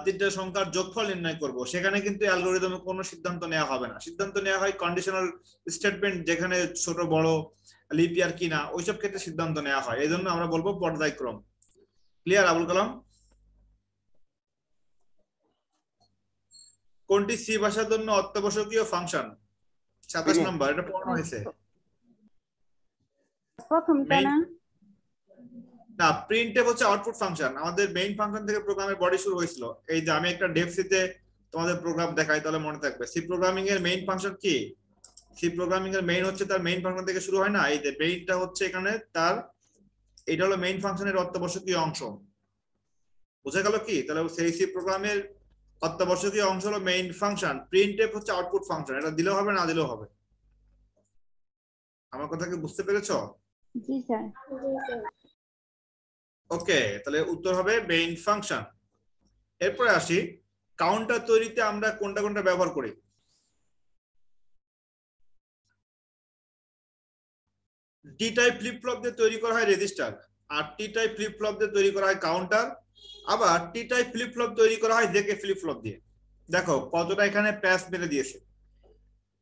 তিনটা সংখ্যার যোগফল নির্ণয় করব, সেখানে কিন্তু অ্যালগরিদমে কোনো সিদ্ধান্ত নেওয়া হবে না। সিদ্ধান্ত নেওয়া হয় কন্ডিশনাল স্টেটমেন্ট, যেখানে ছোট বড় লিপ ইয়ার কিনা ওইসব ক্ষেত্রে সিদ্ধান্ত নেওয়া হয়। এই জন্য আমরা বলবো পর্যায়ক্রম। ক্লিয়ার আবুল কালাম? কোনটি সি ভাষার জন্য অত্যাবশ্যকীয় ফাংশন? 27 নম্বর, এটা পড়ানো হয়েছে। প্রথমটা না? না, প্রিন্টএফ হচ্ছে আউটপুট ফাংশন। আমাদের মেইন ফাংশন থেকে প্রোগ্রামের বডি শুরু হয়েছিল। এই যে আমি একটা ডেভ সিতে তোমাদের প্রোগ্রাম দেখাই, তাহলে মনে থাকবে সি প্রোগ্রামিং এর মেইন ফাংশন কি। সি প্রোগ্রামিং এর মেইন হচ্ছে তার মেইন ফাংশন থেকে শুরু হয় না। এই যে মেইনটা হচ্ছে এখানে তার, এটা হলো মেইন ফাংশনের অত্যাবশ্যকীয় অংশ। বুঝা গেল কি? তাহলে সেই সি প্রোগ্রামের অত্যাবশ্যকীয় অংশ হলো মেইন ফাংশন, প্রিন্টএফ হচ্ছে আউটপুট ফাংশন। এটা দিলেও হবে না দিলেও হবে। আমার কথা কি বুঝতে পেরেছো? জি স্যার। ওকে, তাহলে উত্তর হবে মেইন ফাংশন। এরপরে আসি, কাউন্টার তৈরিতে আমরা কোনটা কোনটা ব্যবহার করি? ডি টাইপ ফ্লিপ ফ্লপ দিয়ে তৈরি করা হয় রেজিস্টার, আর টি টাইপ ফ্লিপ ফ্লপ দিয়ে তৈরি করা হয় কাউন্টার, আবার টি টাইপ ফ্লিপ ফ্লপ তৈরি করা হয় জেকে ফ্লিপ ফ্লপ দিয়ে। দেখো কতটা এখানে প্যাচ মেরে দিয়েছে।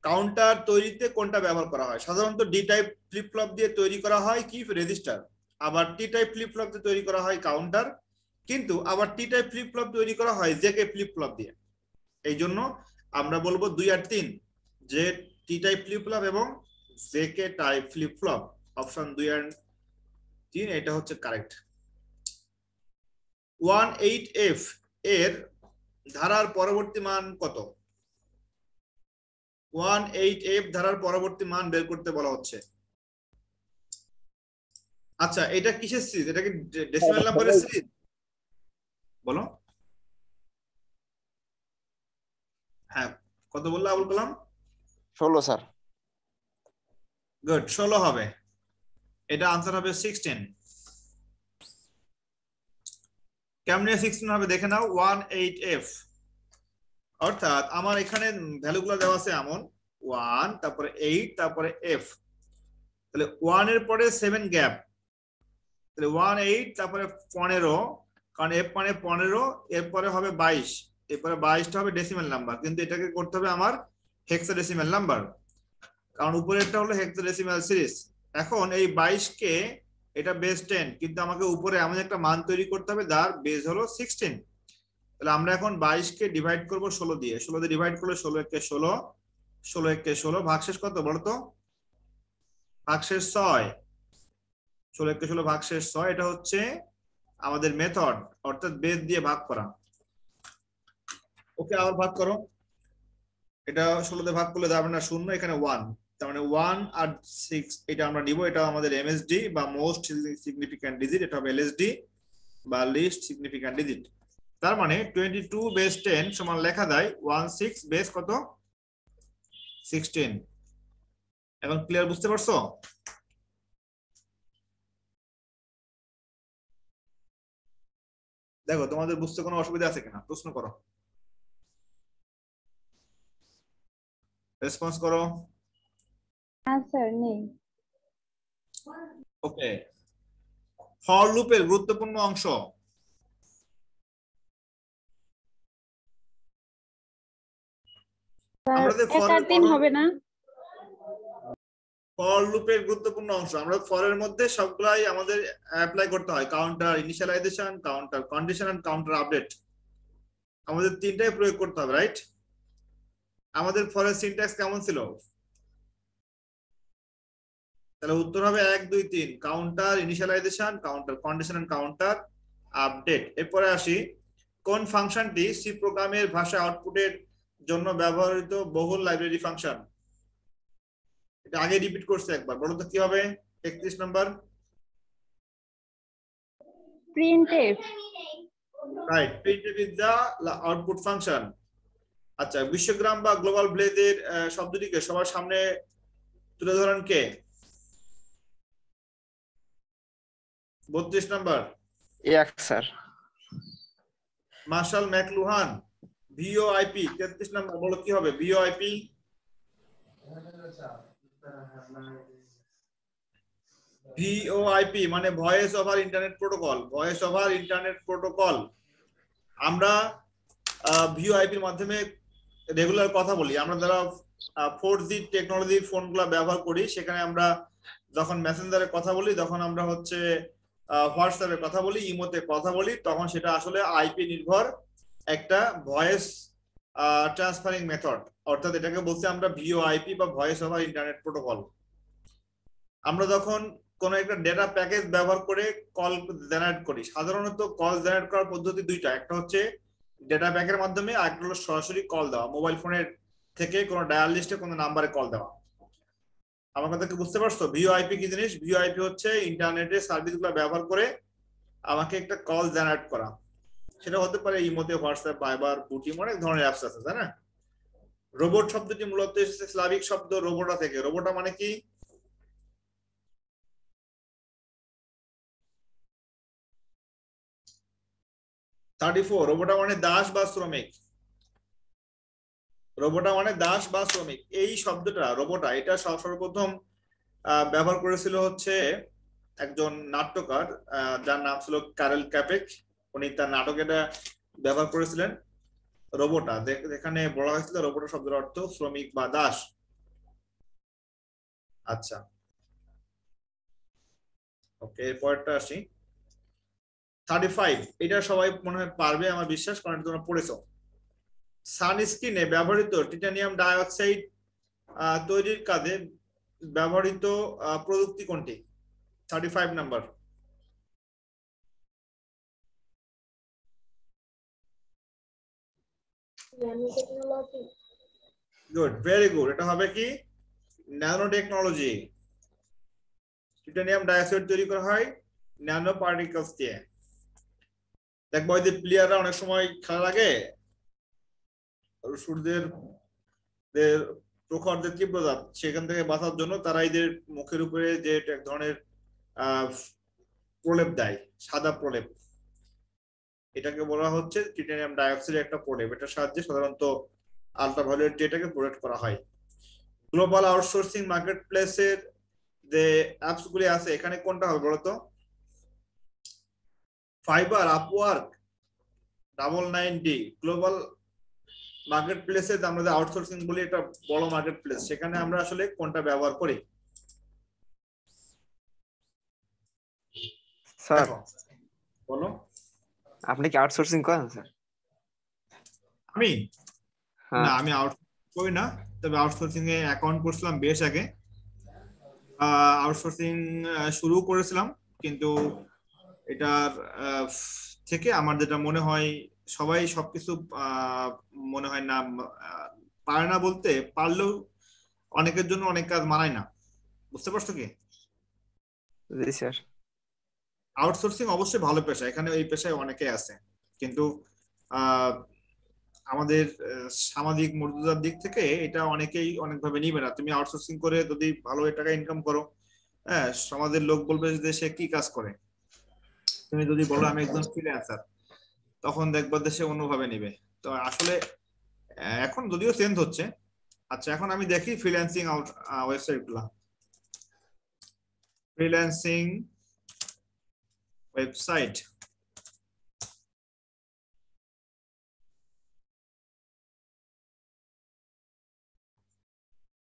কাউন্টার তৈরিতে কোনটা ব্যবহার করা হয়? সাধারণত ডি টাইপ ফ্লিপ ফ্লপ দিয়ে তৈরি করা হয় কি রেজিস্টার, আবার টি টাইপ ফ্লিপ ফ্লপ দিয়ে তৈরি করা হয় কাউন্টার, কিন্তু আবার টি টাইপ ফ্লিপ ফ্লপ তৈরি করা হয় জেকে ফ্লিপ ফ্লপ দিয়ে। এই জন্য আমরা বলবো 2 আর 3, যে টি টাইপ ফ্লিপ ফ্লপ এবং JK type flip flop. Option 2 আর 3 এটা হচ্ছে কারেক্ট। 18F এর ধারার পরবর্তী মান কত? 18F ধারার পরবর্তী মান বের করতে বলা হচ্ছে। আচ্ছা, এটা কিসের সিরিজ? এটা কি ডেসিমাল নাম্বারের সিরিজ? বলো। হ্যাঁ, কত বললো আবুল কালাম? 16 স্যার। গুড, 16 হবে। এটা আনসার হবে 16। কেমনে 16 হবে দেখে নাও। 18F অর্থাৎ আমার এখানে ভ্যালুগুলো দেওয়া আছে এমন 1, তারপরে 8, তারপরে F। তাহলে 1 এর পরে 7 গ্যাপ, তাহলে 1, 8, তারপরে 15, কারণ F মানে 15, এরপরে হবে 22, এরপরে 22টা হবে ডেসিমাল নাম্বার, কিন্তু এটাকে করতে হবে আমার হেক্সাডেসিমাল নাম্বার, কারণ উপরেরটা হলো হেক্সাডেসিমাল সিরিজ। এখন এই 22 কে এটা বেস 10, কিন্তু আমাকে উপরে এমন একটা মান তৈরি করতে হবে যার বেস হলো 16। তাহলে আমরা এখন 22 কে ডিভাইড করব 16 দিয়ে। 16 দিয়ে ডিভাইড করলে 16 একে 16, 16 একে 16, ভাগশেষ কত বলো তো? ভাগশেষ 6। 16 একে 16 ভাগশেষ 6, এটা হচ্ছে আমাদের মেথড, অর্থাৎ বেস দিয়ে ভাগ করা। ওকে, আবার ভাগ করো। এটা 16 দিয়ে ভাগ করলে যাবে না 0, এখানে 1, তার মানে 1 আর 6 এটা আমরা নিব। এটা আমাদের এমএসডি বা মোস্ট সিগনিফিক্যান্ট ডিজিট, এটা হবে এলএসডি বা লিস্ট সিগনিফিক্যান্ট ডিজিট। তার মানে 22 বেস 10 সমান লেখা যায় 16 বেস কত? 16। এখন ক্লিয়ার? বুঝতে পারছো? দেখো তোমাদের বুঝতে কোনো অসুবিধা আছে কিনা, প্রশ্ন করো, রেসপন্স করো। হ্যাঁ স্যার, নেই। ওকে, ফর লুপের গুরুত্বপূর্ণ অংশ। আমাদের এক আর তিন হবে না? ফর লুপের গুরুত্বপূর্ণ অংশ, আমরা ফরের মধ্যে সবগুলাই আমাদের অ্যাপ্লাই করতে হয়। Counter initialization, counter condition and counter update, আমাদের তিনটাই প্রয়োগ করতে হবে, রাইট? আমাদের ফরের সিনট্যাক্স কেমন ছিল? তাহলে উত্তর হবে 1 2 3 counter initialization, counter condition and counter update. এরপরে আসি, কোন ফাংশনটি সি প্রোগ্রামের ভাষা আউটপুটের জন্য ব্যবহৃত বহুল লাইব্রেরি ফাংশন? এটা আগে রিপিট করছে একবার, বলো তো কি হবে? 31 number. Printf. Right, printf is the output function. আচ্ছা, বিশ্বগ্রাম বা গ্লোবাল ব্লেজের শব্দটিকে সবার সামনে তুলে ধরেন কে? 32 নাম্বার। এক sir. Marshall McLuhan. VoIP 33 number, বলো কি হবে ভিওআইপি? ভিওআইপি মানে voice over internet protocol, voice over internet protocol. আমরা ভিওআইপির মাধ্যমে রেগুলার কথা বলি। আমরা যারা 4G টেকনোলজির ফোনগুলো ব্যবহার করি, সেখানে আমরা যখন মেসেঞ্জারে কথা বলি, তখন আমরা হচ্ছে হোয়াটসঅ্যাপে কথা বলি, ইমোতে কথা বলি, তখন সেটা আসলে আইপি নির্ভর একটা ভয়েস ট্রান্সফারিং মেথড, অর্থাৎ এটাকে বলছি আমরা ভিওআইপি বা ভয়েস ওভার ইন্টারনেট প্রোটোকল। আমরা যখন কোন একটা ডেটা প্যাকেজ ব্যবহার করে কল জেনারেট করি, সাধারণত কল জেনারেট করার পদ্ধতি দুইটা, একটা হচ্ছে ডেটা প্যাকের মাধ্যমে, আর একটা হলো সরাসরি কল দেওয়া, মোবাইল ফোনের থেকে কোনো ডায়াল লিস্টে কোনো নাম্বারে কল দেওয়া। আমার কথা কি বুঝতে পারছো? ভিওআইপি কি জিনিস? ভিওআইপি হচ্ছে ইন্টারনেটের সার্ভিসগুলো ব্যবহার করে আমাকে একটা কল জেনারেট করা। সেটা হতে পারে ইমোতে, হোয়াটসঅ্যাপ, ভাইবার, বুটিম, অনেক ধরনের অ্যাপস আছে, তাই না? রোবট শব্দটি মূলত এসেছে স্লাভিক শব্দ রোবোটা থেকে। রোবোটা মানে কি? রোবোটা মানে দাস বা শ্রমিক। রোবোটা মানে দাস বা শ্রমিক। এই শব্দটা রোবোটা, এটা সর্বপ্রথম ব্যবহার করেছিল হচ্ছে একজন নাট্যকার, যার নাম ছিল কারেল ক্যাপেক। উনি তার নাটকে এটা ব্যবহার করেছিলেন রোবোটা, যেখানে বলা হয়েছিল রোবোটা শব্দের অর্থ শ্রমিক বা দাস। আচ্ছা, ওকে, এরপরটা আসি 35। এটা সবাই মনে হয় পারবে আমার বিশ্বাস, কারণ তোমরা পড়েছো। সানস্ক্রিনে ব্যবহৃত টিটানিয়াম ডাইঅক্সাইড তৈরির কাজে ব্যবহৃত প্রযুক্তি কোনটি? 35 number. Nanotechnology. Good, very good. এটা হবে কি? Nano technology. টিটানিয়াম ডাইঅক্সাইড তৈরি করা হয় ন্যানো পার্টিকেলস দিয়ে। দেখবো ওই যে প্লেয়াররা অনেক সময় খেলার আগে সূর্যের প্রখর যে তীব্রতা, সেখান থেকে বাঁচার জন্য তারা এদের মুখের উপরে যে এক ধরনের প্রলেপ দেয়, সাদা প্রলেপ, এটাকে বলা হচ্ছে টিটানিয়াম ডাইঅক্সাইড একটা প্রলেপ। এটার সাহায্যে সাধারণত আলট্রাভায়োলেট যেটাকে প্রোটেক্ট করা হয়। গ্লোবাল আউটসোর্সিং মার্কেট প্লেসের যে অ্যাপস গুলি আছে, এখানে কোনটা হবে বলতো? Fibre, Upwork, 99D। Global market প্লেসে আমরা যে আউটসোর্সিং বলি, এটা বড় মার্কেট প্লেস, সেখানে আমরা আসলে কোনটা ব্যবহার করি? স্যার বলো। আপনি কি আউটসোর্সিং করেন স্যার? আমি হ্যাঁ। না, আমি আউটসোর্সিং করি না, তবে আউটসোর্সিং এ অ্যাকাউন্ট করছিলাম বেশ আগে। আউটসোর্সিং শুরু করেছিলাম, কিন্তু এটার থেকে আমার যেটা মনে হয়, সবাই সবকিছু মনে হয় না পারে না, বলতে পারলেও অনেকের জন্য অনেক কাজ মানায় না। বুঝতে পারছো কি? জি স্যার। আউটসোর্সিং অবশ্যই ভালো পেশা, এখানে এই পেশায় অনেকে আছে, কিন্তু আমাদের সামাজিক মর্যাদার দিক থেকে এটা অনেকেই অনেকভাবে নিবে না। তুমি আউটসোর্সিং করে যদি ভালো টাকা ইনকাম করো, হ্যাঁ, সমাজের লোক বলবে যে সে কি কাজ করে। তুমি যদি বলো আমি একজন ফ্রিল্যান্সার, তখন দেখবা দেশে অন্যভাবে নিবে। তো আসলে এখন যদিও চেঞ্জ হচ্ছে। আচ্ছা, এখন আমি দেখি ফ্রিল্যান্সিং ওয়েবসাইট গুলা। ফ্রিল্যান্সিং ওয়েবসাইট,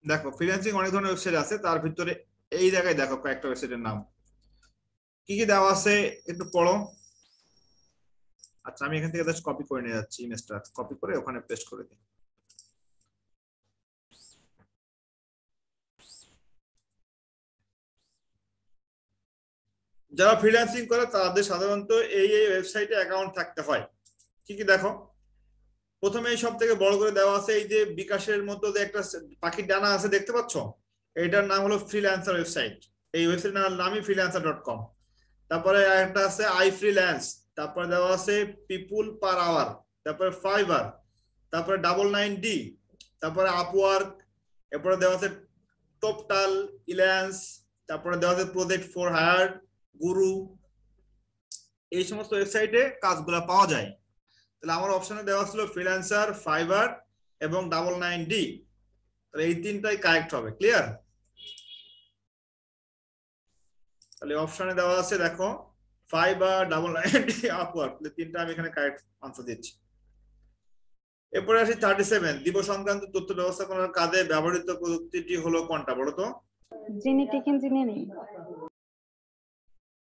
দেখো ফ্রিল্যান্সিং অনেক ধরনের ওয়েবসাইট আছে, তার ভিতরে এই জায়গায় দেখো কয়েকটা ওয়েবসাইটের নাম কি কি দেওয়া আছে, একটু পড়ো। আচ্ছা, আমি এখান থেকে জাস্ট কপি করে নিয়ে যাচ্ছি, ইমেজটা কপি করে ওখানে পেস্ট করে দিই। যারা ফ্রিল্যান্সিং করে তাদের সাধারণত এই ওয়েবসাইটে অ্যাকাউন্ট থাকতে হয়। কি কি দেখো, প্রথমে সব থেকে বড় করে দেওয়া আছে এই যে বিকাশের মতো যে একটা পাখির ডানা আছে দেখতে পাচ্ছ, এটার নাম হলো ফ্রিল্যান্সার ওয়েবসাইট। এই ওয়েবসাইটের নামই freelancer.com। তারপরে একটা আছে আই ফ্রিল্যান্স, তারপরে দেওয়া আছে পিপুল পার আওয়ার, তারপরে ফাইবার, তারপরে 99D, তারপরে আপওয়ার্ক, এরপরে দেওয়া আছে টপটাল, ইল্যান্স, তারপরে দেওয়া আছে প্রজেক্ট ফর হায়ার, গুরু। এই সমস্ত ওয়েবসাইটে কাজগুলো পাওয়া যায়। তাহলে আমার অপশনে দেওয়া ছিল ফ্রিল্যান্সার, ফাইবার এবং 99D। তাহলে এই তিনটাই কারেক্ট হবে। ক্লিয়ার? তাহলে অপশনে দেওয়া আছে দেখো ফাইবার, 99D, আপওয়ার্ক, তিনটা আমি এখানে কারেক্ট আনসার দিচ্ছি। এরপরে আসি 37, দিব সংক্রান্ত তথ্য ব্যবস্থাপনার কাজে ব্যবহৃত প্রযুক্তিটি হলো কোনটা বলো তো? Genetic engineering.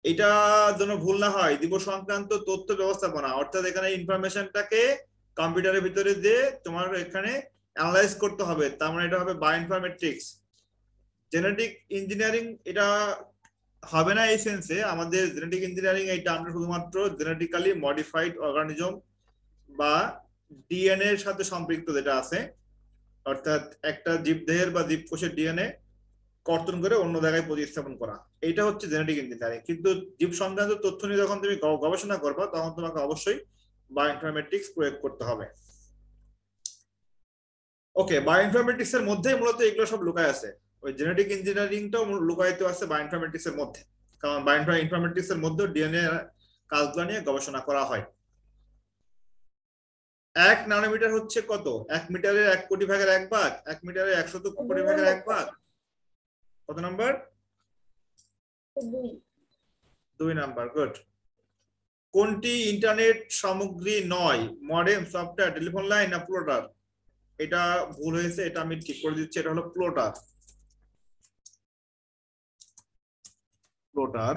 এটা যেন ভুল না হয়, দিব সংক্রান্ত তথ্য ব্যবস্থাপনা অর্থাৎ এখানে ইনফরমেশনটাকে কম্পিউটারের ভিতরে দিয়ে তোমার এখানে অ্যানালাইজ করতে হবে, তার মানে এটা হবে বায়োইনফরমেটিক্স। জেনেটিক ইঞ্জিনিয়ারিং এটা হবে না এই সেন্সে। আমাদের জেনেটিক ইঞ্জিনিয়ারিং এইটা আমরা শুধুমাত্র জেনেটিক্যালি মডিফাইড অর্গানিজম বা ডিএনএ এর সাথে সম্পৃক্ত যেটা আছে, অর্থাৎ একটা জীবদেহের বা জীবকোষের ডিএনএ কর্তন করে অন্য জায়গায় প্রতিস্থাপন করা, এইটা হচ্ছে জেনেটিক ইঞ্জিনিয়ারিং। কিন্তু জীব সংক্রান্ত তথ্য নিয়ে যখন তুমি গবেষণা করবা তখন তোমাকে অবশ্যই বায়োইনফরমেটিক্স প্রয়োগ করতে হবে। ওকে, বায়োইনফরমেটিক্স এর মধ্যে মূলত এগুলো সব লুকায় আছে। ওই জেনেটিক ইঞ্জিনিয়ারিংটাও লুকায়িত আছে বায়োইনফরমেটিক্স এর মধ্যে, কারণ বায়োইনফরমেটিক্স এর মধ্যে ডিএনএ কাজগুলো নিয়ে গবেষণা করা হয়। 1 ন্যানোমিটার হচ্ছে কত? 1 মিটারের 1 কোটি ভাগের 1 ভাগ, 1 মিটারের 100 কোটি ভাগের 1 ভাগ। কত নাম্বার? 2 নাম্বার। গুড। কোনটি ইন্টারনেট সামগ্রী নয়? মডেম, সফটওয়্যার, টেলিফোন লাইন না প্লটার? এটা ভুল হয়েছে, এটা আমি ঠিক করে দিচ্ছি, এটা হলো plotter. Plotter.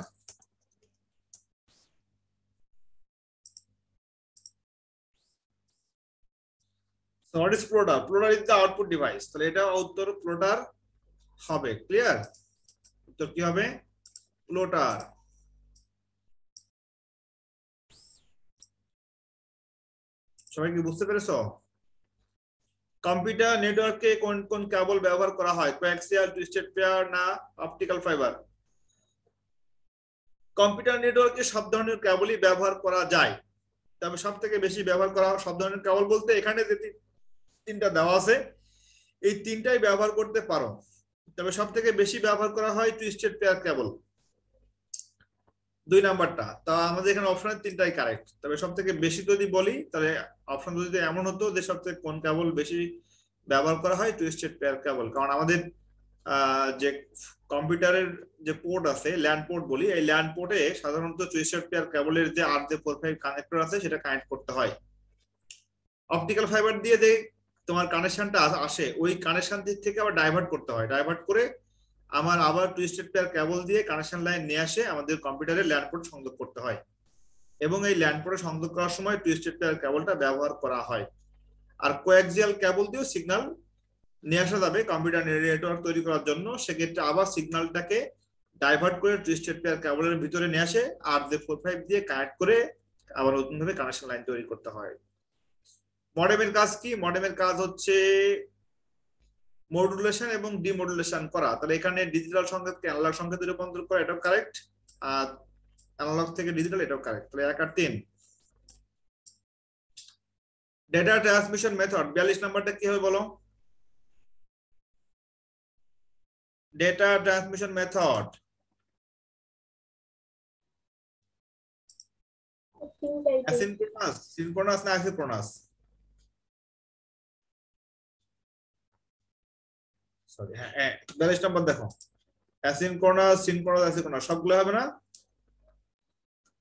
So what is plotter? Plotter is the output device. তাহলে এটা উত্তর প্লটার হবে। ক্লিয়ার? উত্তর কি হবে? প্লটার। সবাই কি বুঝতে পেরেছো? কম্পিউটার নেটওয়ার্কে কোন কোন কেবল ব্যবহার করা হয়? কোয়াক্সিয়াল, টুইস্টেড পেয়ার না অপটিক্যাল ফাইবার? কম্পিউটার নেটওয়ার্কে সব ধরনের কেবলই ব্যবহার করা যায়, তবে সব থেকে বেশি ব্যবহার করা সব ধরনের কেবল বলতে এখানে যে তিনটা দেওয়া আছে এই তিনটাই ব্যবহার করতে পারো, তবে সব থেকে বেশি ব্যবহার করা হয় টুইস্টেড পেয়ার কেবল, 2 নাম্বারটা। তা আমাদের এখানে অপশনের তিনটাই কারেক্ট, তবে সব থেকে বেশি যদি বলি তাহলে অপশন যদি এমন হতো যে সব থেকে কোন কেবল বেশি ব্যবহার করা হয়, টুইস্টেড পেয়ার কেবল। কারণ আমাদের যে কম্পিউটারের যে পোর্ট আছে, ল্যান্ড পোর্ট বলি, এই ল্যান্ড পোর্টে সাধারণত টুইস্টেড পেয়ার কেবলের যে RJ45 কানেক্টর আছে সেটা কানেক্ট করতে হয়। অপটিক্যাল ফাইবার দিয়ে যে তোমার কানেকশনটা আসে ওই কানেকশন দিক থেকে আবার ডাইভার্ট করতে হয়, ডাইভার্ট করে আমার আবার টুইস্টেড পেয়ার কেবল দিয়ে কানেকশন লাইন নিয়ে আসে আমাদের কম্পিউটারের ল্যান্ড পোর্ট সংযোগ করতে হয়, এবং এই ল্যান্ড পোর্টে সংযোগ করার সময় টুইস্টেড পেয়ার কেবলটা ব্যবহার করা হয়। আর কোয়াক্সিয়াল কেবল দিয়েও সিগন্যাল নিয়ে আসা যাবে কম্পিউটার নেটওয়ার্ক তৈরি করার জন্য, সেক্ষেত্রে আবার সিগন্যালটাকে ডাইভার্ট করে টুইস্টেড পেয়ার কেবলের ভিতরে নিয়ে আসে RJ45 দিয়ে কানেক্ট করে আবার নতুনভাবে কানেকশন লাইন তৈরি করতে হয়। মডেমের কাজ কি? মডেমের কাজ হচ্ছে মডুলেশন এবং ডিমডুলেশন করা। তাহলে এখানে ডিজিটাল সংকেতকে অ্যানালগ সংকেতে রূপান্তর করা, এটাও কারেক্ট, আর অ্যানালগ থেকে ডিজিটাল, এটাও কারেক্ট। তাহলে 1 আর 3। ডেটা ট্রান্সমিশন মেথড 42 নাম্বারটা কি হবে বলো? Data transmission method asynchronous, synchronous না অ্যাসিনক্রোনাস? সরি, হ্যাঁ 42 নাম্বার দেখো, অ্যাসিনক্রোনাস, সিনক্রোনাস, অ্যাসিনক্রোনাস সবগুলো হবে না?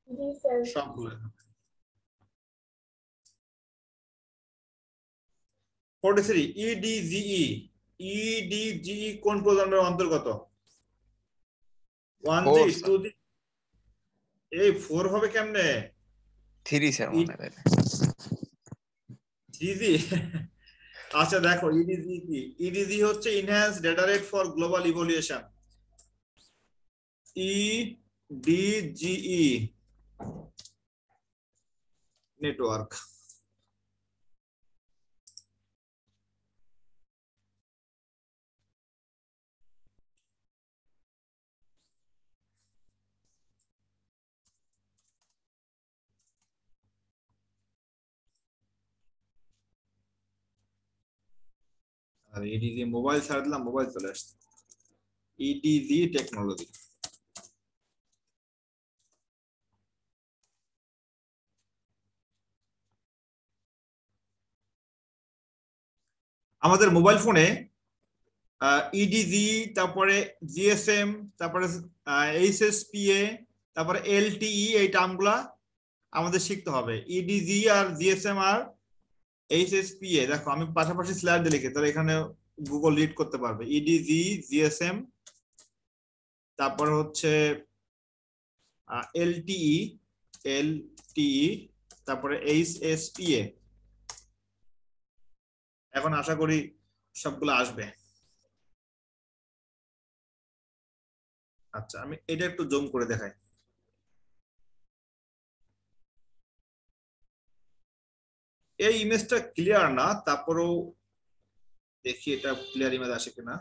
জি স্যার। সবগুলো। 43 EDGE, EDGE কোন প্রজন্মের অন্তর্গত? 1G, 2G? এই 4 হবে কেমনে? 3 স্যার মনে হয়। 3G? আচ্ছা দেখো EDGE কি? EDGE হচ্ছে enhanced data rate for global evaluation. DGE network. আর ইডিজি মোবাইল ছাড়া দিলাম, মোবাইল চলে আসছে। ইডিজি টেকনোলজি। আমাদের মোবাইল ফোনে ইডিজি, তারপরে জিএসএম, তারপরে এইচএসপিএ, তারপরে এলটিই, এই টার্মগুলা আমাদের শিখতে হবে। ইডিজি আর জিএসএম আর এইচএসপিএ, দেখো আমি পাশাপাশি স্লাইড দিয়ে লিখি, তাহলে এখানে গুগল রিড করতে পারবে। ইডিজি, জিএসএম, তারপর হচ্ছে এলটিই, তারপরে এইচএসপিএ। এখন আশা করি সবগুলো আসবে। আচ্ছা, আমি এটা একটু জুম করে দেখাই। এই ইমেজটা ক্লিয়ার না, তারপরেও দেখি এটা ক্লিয়ার ইমেজ আসে কিনা।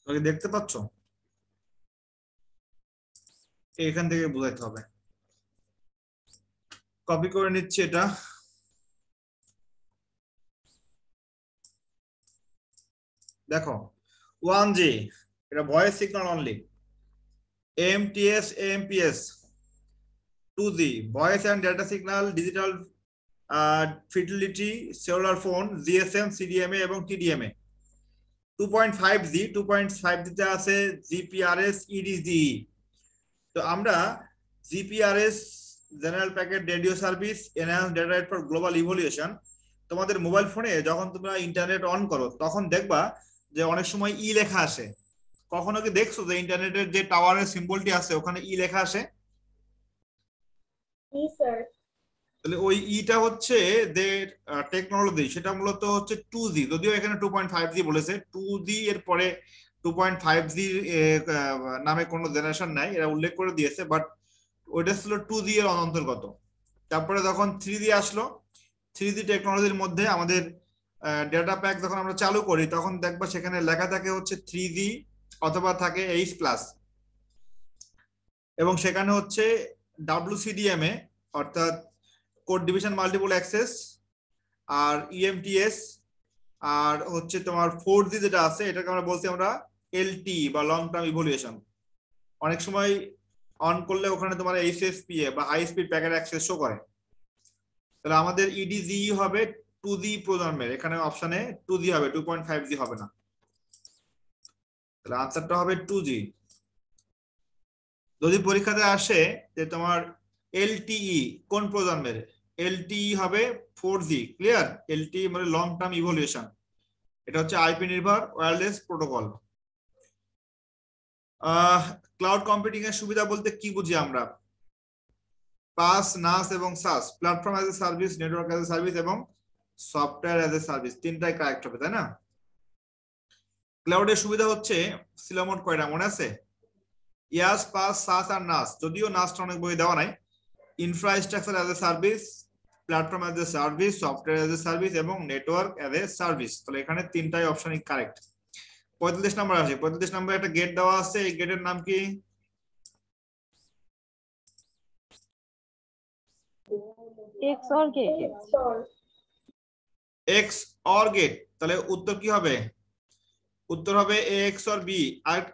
তোকে দেখতে পাচ্ছ? এখান থেকে বোঝাইতে হবে। কপি করে নিচ্ছি এটা। দেখো 1G, এটা voice signal only. MTS, amps. 2G, voice and data signal, digital fidelity, cellular phone, GSM, CDMA এবং টিডিএমএ। 2.5G, 2.5G তে আছে জিপিআরএস, ইডিজি। তো আমরা GPRS, general packet radio service, enhance data rate for global evolution, তোমাদের mobile ফোনে যখন তোমরা internet on করো তখন দেখবা যে অনেক সময় ই লেখা আসে। কখনো কি দেখছো যে ইন্টারনেটের যে টাওয়ারের সিম্বলটি আছে ওখানে ই লেখা আসে? তাহলে ওই ইটা হচ্ছে যে টেকনোলজি, সেটা মূলত হচ্ছে 2G, যদিও এখানে 2.5G বলেছে। 2G এর পরে 2.5G নামে কোনো জেনারেশন নাই, এরা উল্লেখ করে দিয়েছে, বাট ওইটা ছিল 2G এর অন্তর্গত। তারপরে যখন 3G আসলো, 3G টেকনোলজির মধ্যে আমাদের ডেটা প্যাক যখন আমরা চালু করি তখন দেখবা সেখানে লেখা থাকে হচ্ছে 3G অথবা থাকে H+, এবং সেখানে হচ্ছে WCDMA অর্থাৎ কোড ডিভিশন মাল্টিপল অ্যাক্সেস, আর ইএমটিএস, আর হচ্ছে তোমার 4G যেটা আছে এটাকে আমরা বলছি আমরা এলটি বা লং টার্ম ইভলিউশন। অনেক সময় অন করলে ওখানে তোমার এইচএসপিএ বা high speed packet access show করে। তাহলে আমাদের ইডিজি হবে 2G প্রজন্মের, এখানে অপশনে 2G হবে, 2.5G হবে না। তাহলে আনসারটা হবে 2G। যদি পরীক্ষাতে আসে যে তোমার এলটিই কোন প্রজন্মের, এলটিই হবে 4G। ক্লিয়ার? এলটিই মানে লং টার্ম ইভলিউশন, এটা হচ্ছে আইপি নির্ভর ওয়্যারলেস প্রোটোকল। ক্লাউড কম্পিউটিং এর সুবিধা বলতে কি বুঝি আমরা? পাস, নাস এবং SaaS, platform as a service, network as a service এবং সফটওয়্যার অ্যাজ এ সার্ভিস, তিনটাই কারেক্ট হবে, তাই না? ক্লাউডের সুবিধা হচ্ছে ছিল মোট কয়টা মনে আছে? ইয়াস, পাস, সাস আর নাস, যদিও নাসটা অনেক বই দেওয়া নাই। Infrastructure as a service, platform as a service, software as a service এবং নেটওয়ার্ক অ্যাজ এ সার্ভিস। তাহলে এখানে তিনটাই অপশনই কারেক্ট। 45 নাম্বার আছে। 45 নাম্বার একটা গেট দেওয়া আছে, এই গেটের নাম কি? XOR gate. তাহলে উত্তর কি হবে? উত্তর হবে এক্স অর বি।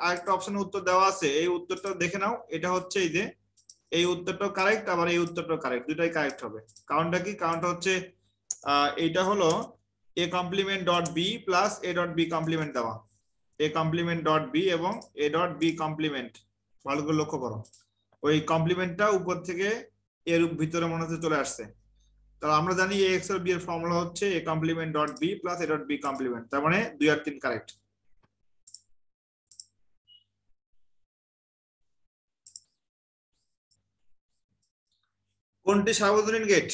আরেকটা অপশনের উত্তর দেওয়া আছে, এই উত্তরটা দেখে নাও। এটা হচ্ছে এই যে এই উত্তরটাও কারেক্ট, আবার এই উত্তরটাও কারেক্ট, দুটাই কারেক্ট হবে। কারণটা কি? কারণটা হচ্ছে এইটা হলো A complement dot B plus A dot B complement দেওয়া, এ কমপ্লিমেন্ট ডট বি এবং এ ডট বি কমপ্লিমেন্ট। ভালো করে লক্ষ্য করো, ওই কমপ্লিমেন্টটা উপর থেকে এর ভিতরে মনে হচ্ছে চলে আসছে। তাহলে আমরা জানি এ এক্স আর বি এর ফর্মুলা হচ্ছে A complement dot B plus A dot B complement, তার মানে 2 আর 3 কারেক্ট। কোনটি সার্বজনীন গেট?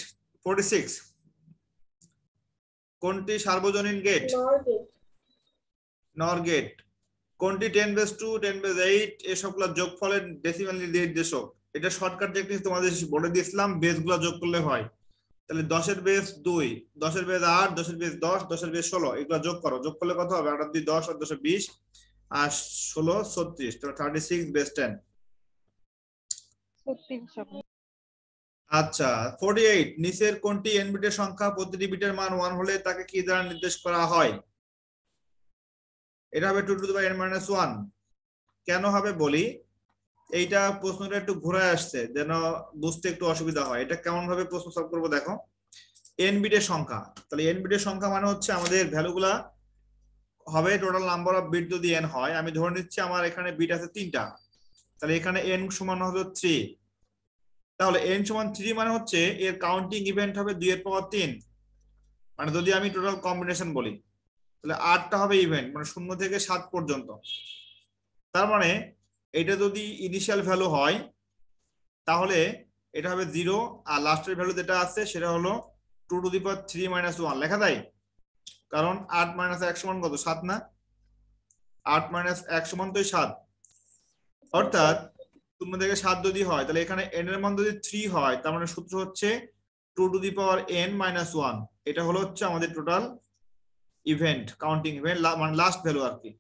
46। কোনটি সার্বজনীন গেট? নর গেট। নর গেট। কোনটি 10 বেস 2 10 বেস 8 এসবগুলো যোগফলের ডেসিমাল নির্দেশক? এটা শর্টকাট টেকনিক তোমাদের বলে দিয়েছিলাম, বেসগুলো যোগ করলে হয়। তাহলে 10 এর বেস 2, 10 এর বেস 8, 10 এর বেস 10, 10 এর বেস 16, এগুলো যোগ করো। যোগ করলে কত হবে? 8 আর 2 10 আর 10 20 আর 16 36, তো 36 বেস 10। আচ্ছা 48, নিচের কোনটি n বিটের সংখ্যা? প্রতিটি বিটের মান 1 হলে তাকে কি দ্বারা নির্দেশ করা হয়? এটা হবে 2 টু দি পাওয়ার n - 1। কেন হবে বলি, এইটা প্রশ্নটা একটু ঘুরে আসছে যেন বুঝতে একটু অসুবিধা হয়। এটা কেমন ভাবে প্রশ্ন সলভ করবো দেখো। n বিটের সংখ্যা, তাহলে n বিটের সংখ্যা মানে হচ্ছে আমাদের ভ্যালুগুলা হবে টোটাল নাম্বার অফ বিট যদি n হয়, আমি ধরে নিচ্ছি আমার এখানে বিট আছে 3টা, তাহলে এখানে n সমান হবে 3। তাহলে n সমান 3 মানে হচ্ছে এর কাউন্টিং ইভেন্ট হবে 2 এর পাওয়ার 3। মানে যদি আমি টোটাল কম্বিনেশন বলি তাহলে 8টা হবে ইভেন্ট, মানে 0 থেকে 7 পর্যন্ত। তার মানে এটা যদি ইনিশিয়াল ভ্যালু হয় তাহলে এটা হবে 0, আর লাস্টের ভ্যালু যেটা আছে সেটা হলো 2 টু দি পাওয়ার 3 - 1 লেখা যায়। কারণ 8 - 1 সমান কত? 7 না? 8 - 1 সমান তো 7। অর্থাৎ 0 থেকে 7 যদি হয় তাহলে এখানে n এর মান যদি 3 হয়, তার মানে সূত্র হচ্ছে 2 টু দি পাওয়ার n - 1। এটা হলো হচ্ছে আমাদের টোটাল ইভেন্ট, কাউন্টিং ইভেন্ট, মানে লাস্ট ভ্যালু আর কি।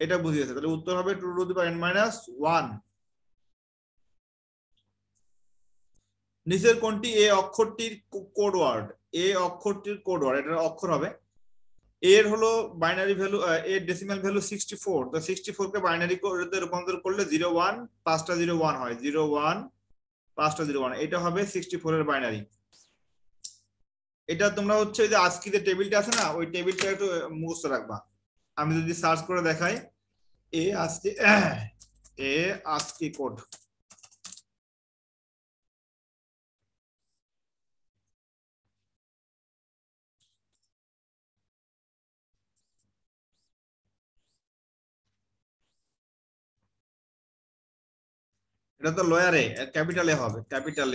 এটা বুঝিয়েছে, তাহলে উত্তর হবে 2 টু দি পাওয়ার n - 1। নিচের কোনটি এ অক্ষরটির কোড ওয়ার্ড? এ অক্ষরটির কোড ওয়ার্ড, এটা অক্ষর হবে। এর হলো বাইনারি ভ্যালু, এর ডেসিমাল ভ্যালু 64, তো 64 কে বাইনারি কোডে রূপান্তর করলে 01 5টা 01 হয়, 01 5টা 01, এটা হবে 64 এর বাইনারি। এটা তোমরা হচ্ছে যে আজকে যে টেবিলটা আছে না, ওই টেবিলটা একটু মুখস্থ রাখবা। আমি যদি সার্চ করে দেখাই এ আজকে কোড, এটা তো লয়ারে ক্যাপিটাল এ হবে, ক্যাপিটাল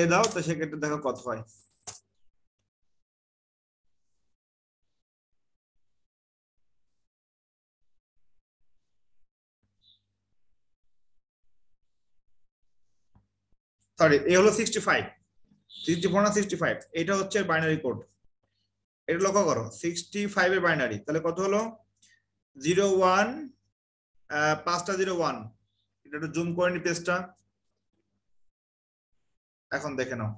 এ দাও, তো সেক্ষেত্রে দেখো কত হয়। সরি, এ হলো 65, 64 না 65, এটা হচ্ছে বাইনারি কোড। এটা লক্ষ্য করো 65 এর বাইনারি, তাহলে কত হলো? 01 5টা 01। এটা একটু জুম করে নি পেজটা, এখন দেখে নাও।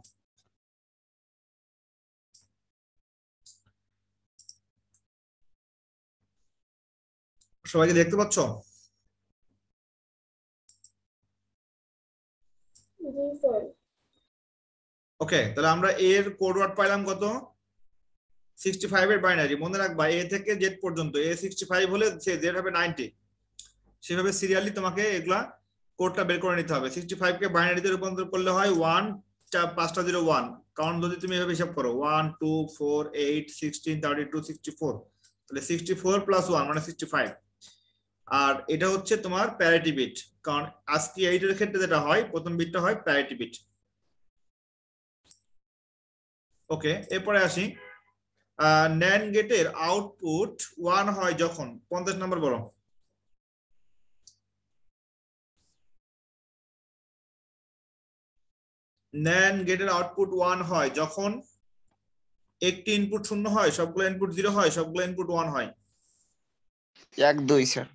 সবাইকে দেখতে পাচ্ছ? জি স্যার। ওকে, তাহলে আমরা এর কোড ওয়ার্ড পাইলাম কত? 65 এর বাইনারি। মনে রাখবা এ থেকে জেড পর্যন্ত, এ 65 হলে জেড হবে 90, সেভাবে সিরিয়ালি তোমাকে এগুলা কোডটা বের করে নিতে হবে। 65 কে বাইনারিতে রূপান্তর করলে হয় 5টা 01, কারণ যদি তুমি এভাবে হিসাব করো 1 2 4 8 16 32 64, তাহলে 64 প্লাস 1 মানে 65। আর এটা হচ্ছে তোমার প্যারিটি বিট, কারণ আজকে এইটার ক্ষেত্রে যেটা হয় প্রথম বিটটা হয় প্যারিটি বিট। ওকে, এরপরে আসি। NAND গেটের আউটপুট 1 হয় যখন, 50 নম্বর বলো। NAND গেটের আউটপুট 1 হয় যখন একটি ইনপুট 0 হয়, সবগুলো ইনপুট 0 হয়, সবগুলো ইনপুট 1 হয়। 1 2 স্যার।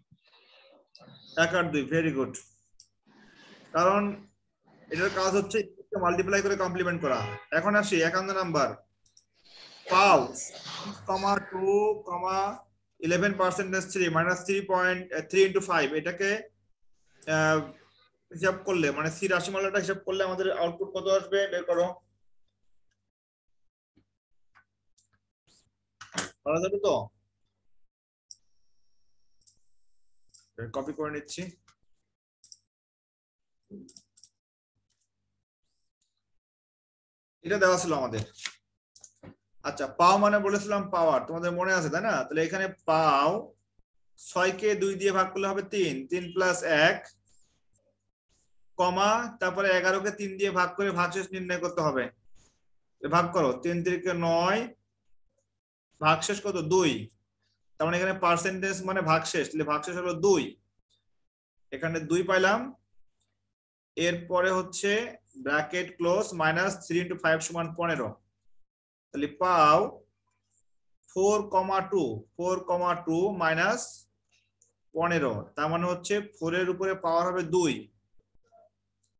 1 আর 2, ভেরি গুড। কারণ এটার কাজ হচ্ছে মাল্টিপ্লাই করে কমপ্লিমেন্ট করা। এখন আসি 51 নাম্বার। পাও 2, 11% 3 -3.3 × 5, এটাকে হিসাব করলে মানে সি রাশিমালাটা হিসাব করলে আমাদের আউটপুট কত আসবে বের করো। পারা যাবে তো? কপি করে নিচ্ছি। এটা দেওয়া ছিল আমাদের। আচ্ছা, পাও মানে বলেছিলাম পাওয়ার, তোমাদের মনে আছে তাই না? তাহলে এখানে পাও 6 কে 2 দিয়ে ভাগ করলে হবে 3, 3 প্লাস 1 কমা তারপরে 11 কে 3 দিয়ে ভাগ করে ভাগশেষ নির্ণয় করতে হবে। ভাগ করো, 3 3 9, ভাগশেষ কত 2। তার মানে এখানে পার্সেন্টেজ মানে ভাগশেষ, তাহলে ভাগশেষ হলো 2, এখানে 2 পাইলাম। এরপরে হচ্ছে ব্র্যাকেট ক্লোজ -3 × 5 = 15, তাহলে পাও 4,2 4,2 -15, তার মানে হচ্ছে 4 এর উপরে পাওয়ার হবে 2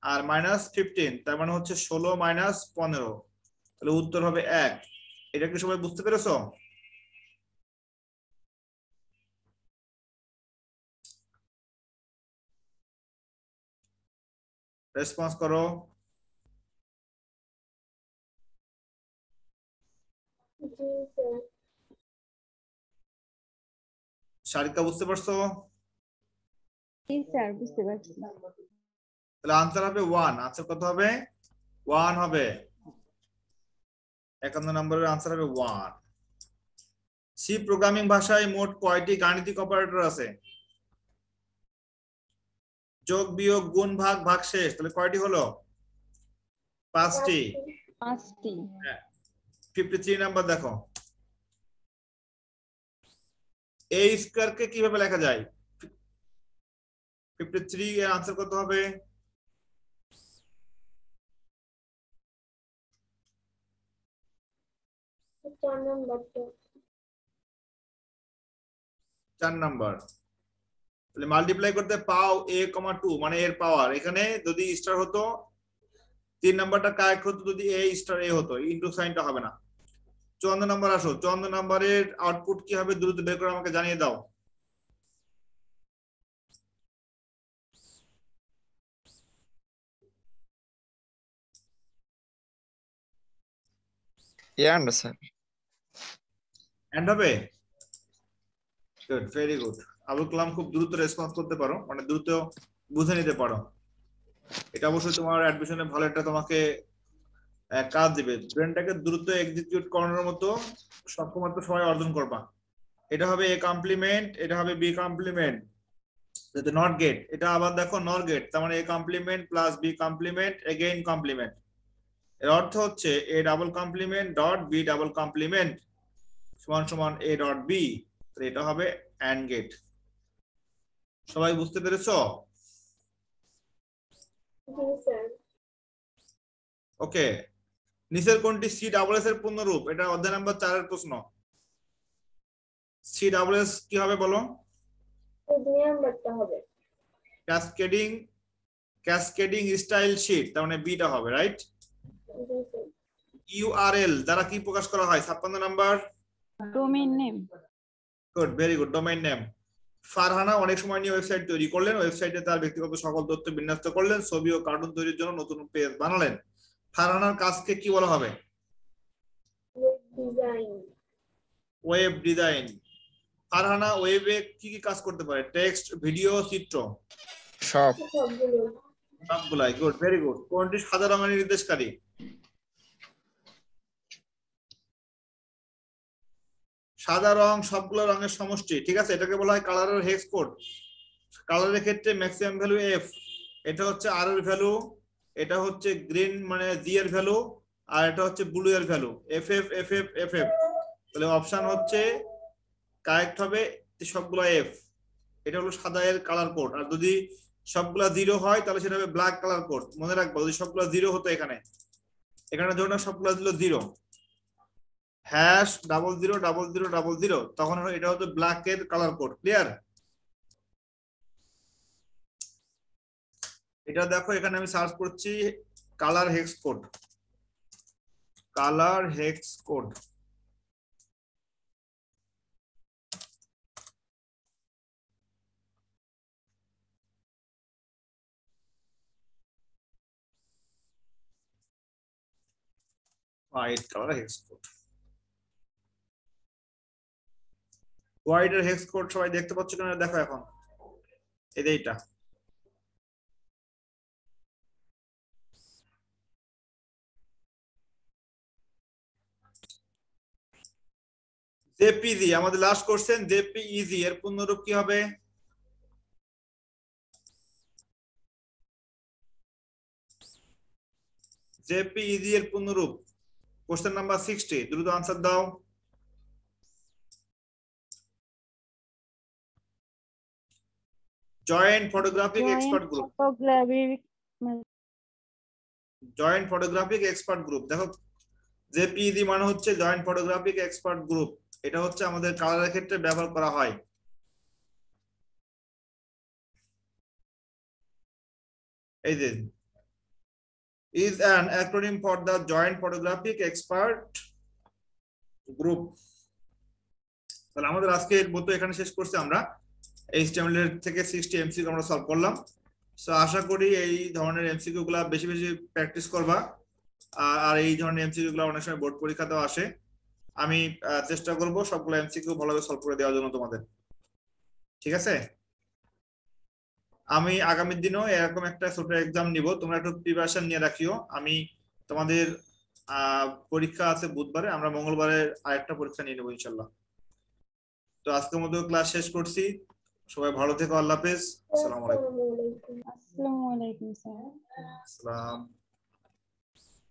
আর -15, তার মানে হচ্ছে 16 - 15, তাহলে উত্তর হবে 1। এটা কি সবাই বুঝতে পেরেছো? রেসপন্স করো। জি স্যার। সারিকা বুঝতে পারছো? জি স্যার, বুঝতে পারছি। তাহলে আনসার হবে 1। আনসার কত হবে? 1 হবে। 51 নম্বরের আনসার হবে 1। সি প্রোগ্রামিং ভাষায় মোট কয়টি গাণিতিক অপারেটর আছে? যোগ বিয়োগ গুণ ভাগ ভাগশেষ, তাহলে কয়টি হলো? 5টি। 5টি। 53 নাম্বার দেখো, a স্কয়ার কে কিভাবে লেখা যায়? 53 এর আনসার কত হবে? 4 নম্বরটা। 4 নাম্বার। তাহলে মাল্টিপ্লাই করতে পাও a, 2 মানে এর পাওয়ার, এখানে যদি স্টার হতো 3 নাম্বারটা কারেক্ট হতো, যদি a স্টার a হতো, ইনটু সাইনটা হবে না। 54 নাম্বার আসো, 54 নাম্বারের আউটপুট কি হবে দ্রুত বের করে আমাকে জানিয়ে দাও। And sir. এন্ড হবে? Good, very good. Abul Kalam খুব দ্রুত রেসপন্স করতে পারো, মানে দ্রুত বুঝে নিতে পারো। এটা অবশ্যই তোমার অ্যাডমিশনে ভালো একটা তোমাকে কাজ দিবে, ব্রেনটাকে দ্রুত এক্সিকিউট করানোর মতো সক্ষমতা সবাই অর্জন করবা। এটা হবে a কমপ্লিমেন্ট, এটা হবে b কমপ্লিমেন্ট, যেটা নট গেট। এটা আবার দেখো নট গেট, তার মানে a complement plus b complement again complement. এর অর্থ হচ্ছে a double complement dot b double complement সমান সমান a ডট b। এটা হবে অ্যান্ড গেট। সবাই বুঝতে পেরেছো? জি স্যার। ওকে, নিচের কোনটি সি ডাবল এস এর পূর্ণরূপ? এটা অধ্যায় নাম্বার 4 এর প্রশ্ন। সি ডাবল এস কি হবে বলো? 2 নম্বরটা হবে। ক্যাসকেডিং, ক্যাসকেডিং স্টাইল শীট, তার মানে বিটা হবে, রাইট? জি স্যার। ইউআরএল দ্বারা কি প্রকাশ করা হয়? 56 number. Domain name. Good, very good, domain name. Farhana অনেক সময় নিয়ে ওয়েবসাইট তৈরি করলেন, ওয়েবসাইটে তার ব্যক্তিগত সকল তথ্য বিন্যস্ত করলেন, ছবি ও কার্টুন তৈরির জন্য নতুন পেজ বানালেন। ফারহানার কাজকে কি বলা হবে? ডিজাইন। Web design. ফারহানা ওয়েবে কি কি কাজ করতে পারে? টেক্সট, ভিডিও, চিত্র? সব। সবগুলো। সবগুলাই। Good, very good. কোনটি সাদা রঙের নির্দেশকারী? সাদা রং সবগুলো রঙের সমষ্টি, ঠিক আছে, এটাকে বলা হয় কালারের হেক্স কোড। কালারের ক্ষেত্রে ম্যাক্সিমাম ভ্যালু এফ, এটা হচ্ছে আর এর ভ্যালু, এটা হচ্ছে গ্রিন মানে জি এর ভ্যালু, আর এটা হচ্ছে ব্লু এর value, F F F F F F. তাহলে অপশন হচ্ছে কারেক্ট হবে সবগুলো এফ। এটা হলো সাদা এর কালার কোড। আর যদি সবগুলা জিরো হয় তাহলে সেটা হবে ব্ল্যাক কালার কোড। মনে রাখবো, যদি সবগুলা জিরো হতো এখানে, এখানে ধরুন সবগুলা দিল zero, hash double zero double zero double zero, তখন এটা হচ্ছে ব্ল্যাক এর কালার কোড। ক্লিয়ার? এটা দেখো, এখানে আমি সার্চ করছি colour hex code, colour hex code. White colour hex code, white এর হেক্স কোড সবাই দেখতে পাচ্ছ কিনা দেখো এখন। এই যে এটা জেপিজি আমাদের লাস্ট কোশ্চেন, জেপিইজি এর পূর্ণরূপ কি হবে? জেপিইজি এর পূর্ণরূপ, কোশ্চেন নাম্বার 60, দ্রুত আনসার দাও। Joint photographic expert group, joint photographic expert group. দেখো জেপিইজি মানে হচ্ছে জয়েন্ট ফটোগ্রাফিক এক্সপার্ট গ্রুপ, এটা হচ্ছে আমাদের কালারের ক্ষেত্রে ব্যবহার করা হয়। এই যে is an acronym for the joint photographic expert group। তাহলে আমাদের আজকের মতো এখানে শেষ করছি আমরা। HTML এর থেকে 60 এমসিকিউ আমরা সলভ করলাম। সো আশা করি এই ধরনের এমসিকিউ গুলা বেশি বেশি প্র্যাকটিস করবা, আর এই ধরনের এমসিকিউ গুলা অনেক সময় বোর্ড পরীক্ষাতেও আসে। আমি চেষ্টা করব সবগুলো এমসিকিউ ভালোভাবে সলভ করে দেওয়ার জন্য তোমাদের, ঠিক আছে? আমি আগামী দিনও এরকম একটা ছোট এক্সাম নিব, তোমরা একটু প্রিপারেশন নিয়ে রাখিও। আমি তোমাদের পরীক্ষা আছে বুধবারে, আমরা মঙ্গলবারে আরেকটা পরীক্ষা নিয়ে নেবো ইনশাল্লাহ। তো আজকের মতো ক্লাস শেষ করছি, সবাই ভালো থেকো, আল্লাহ হাফেজ, আসসালামু আলাইকুম। আসসালামু আলাইকুম স্যার। আসসালাম।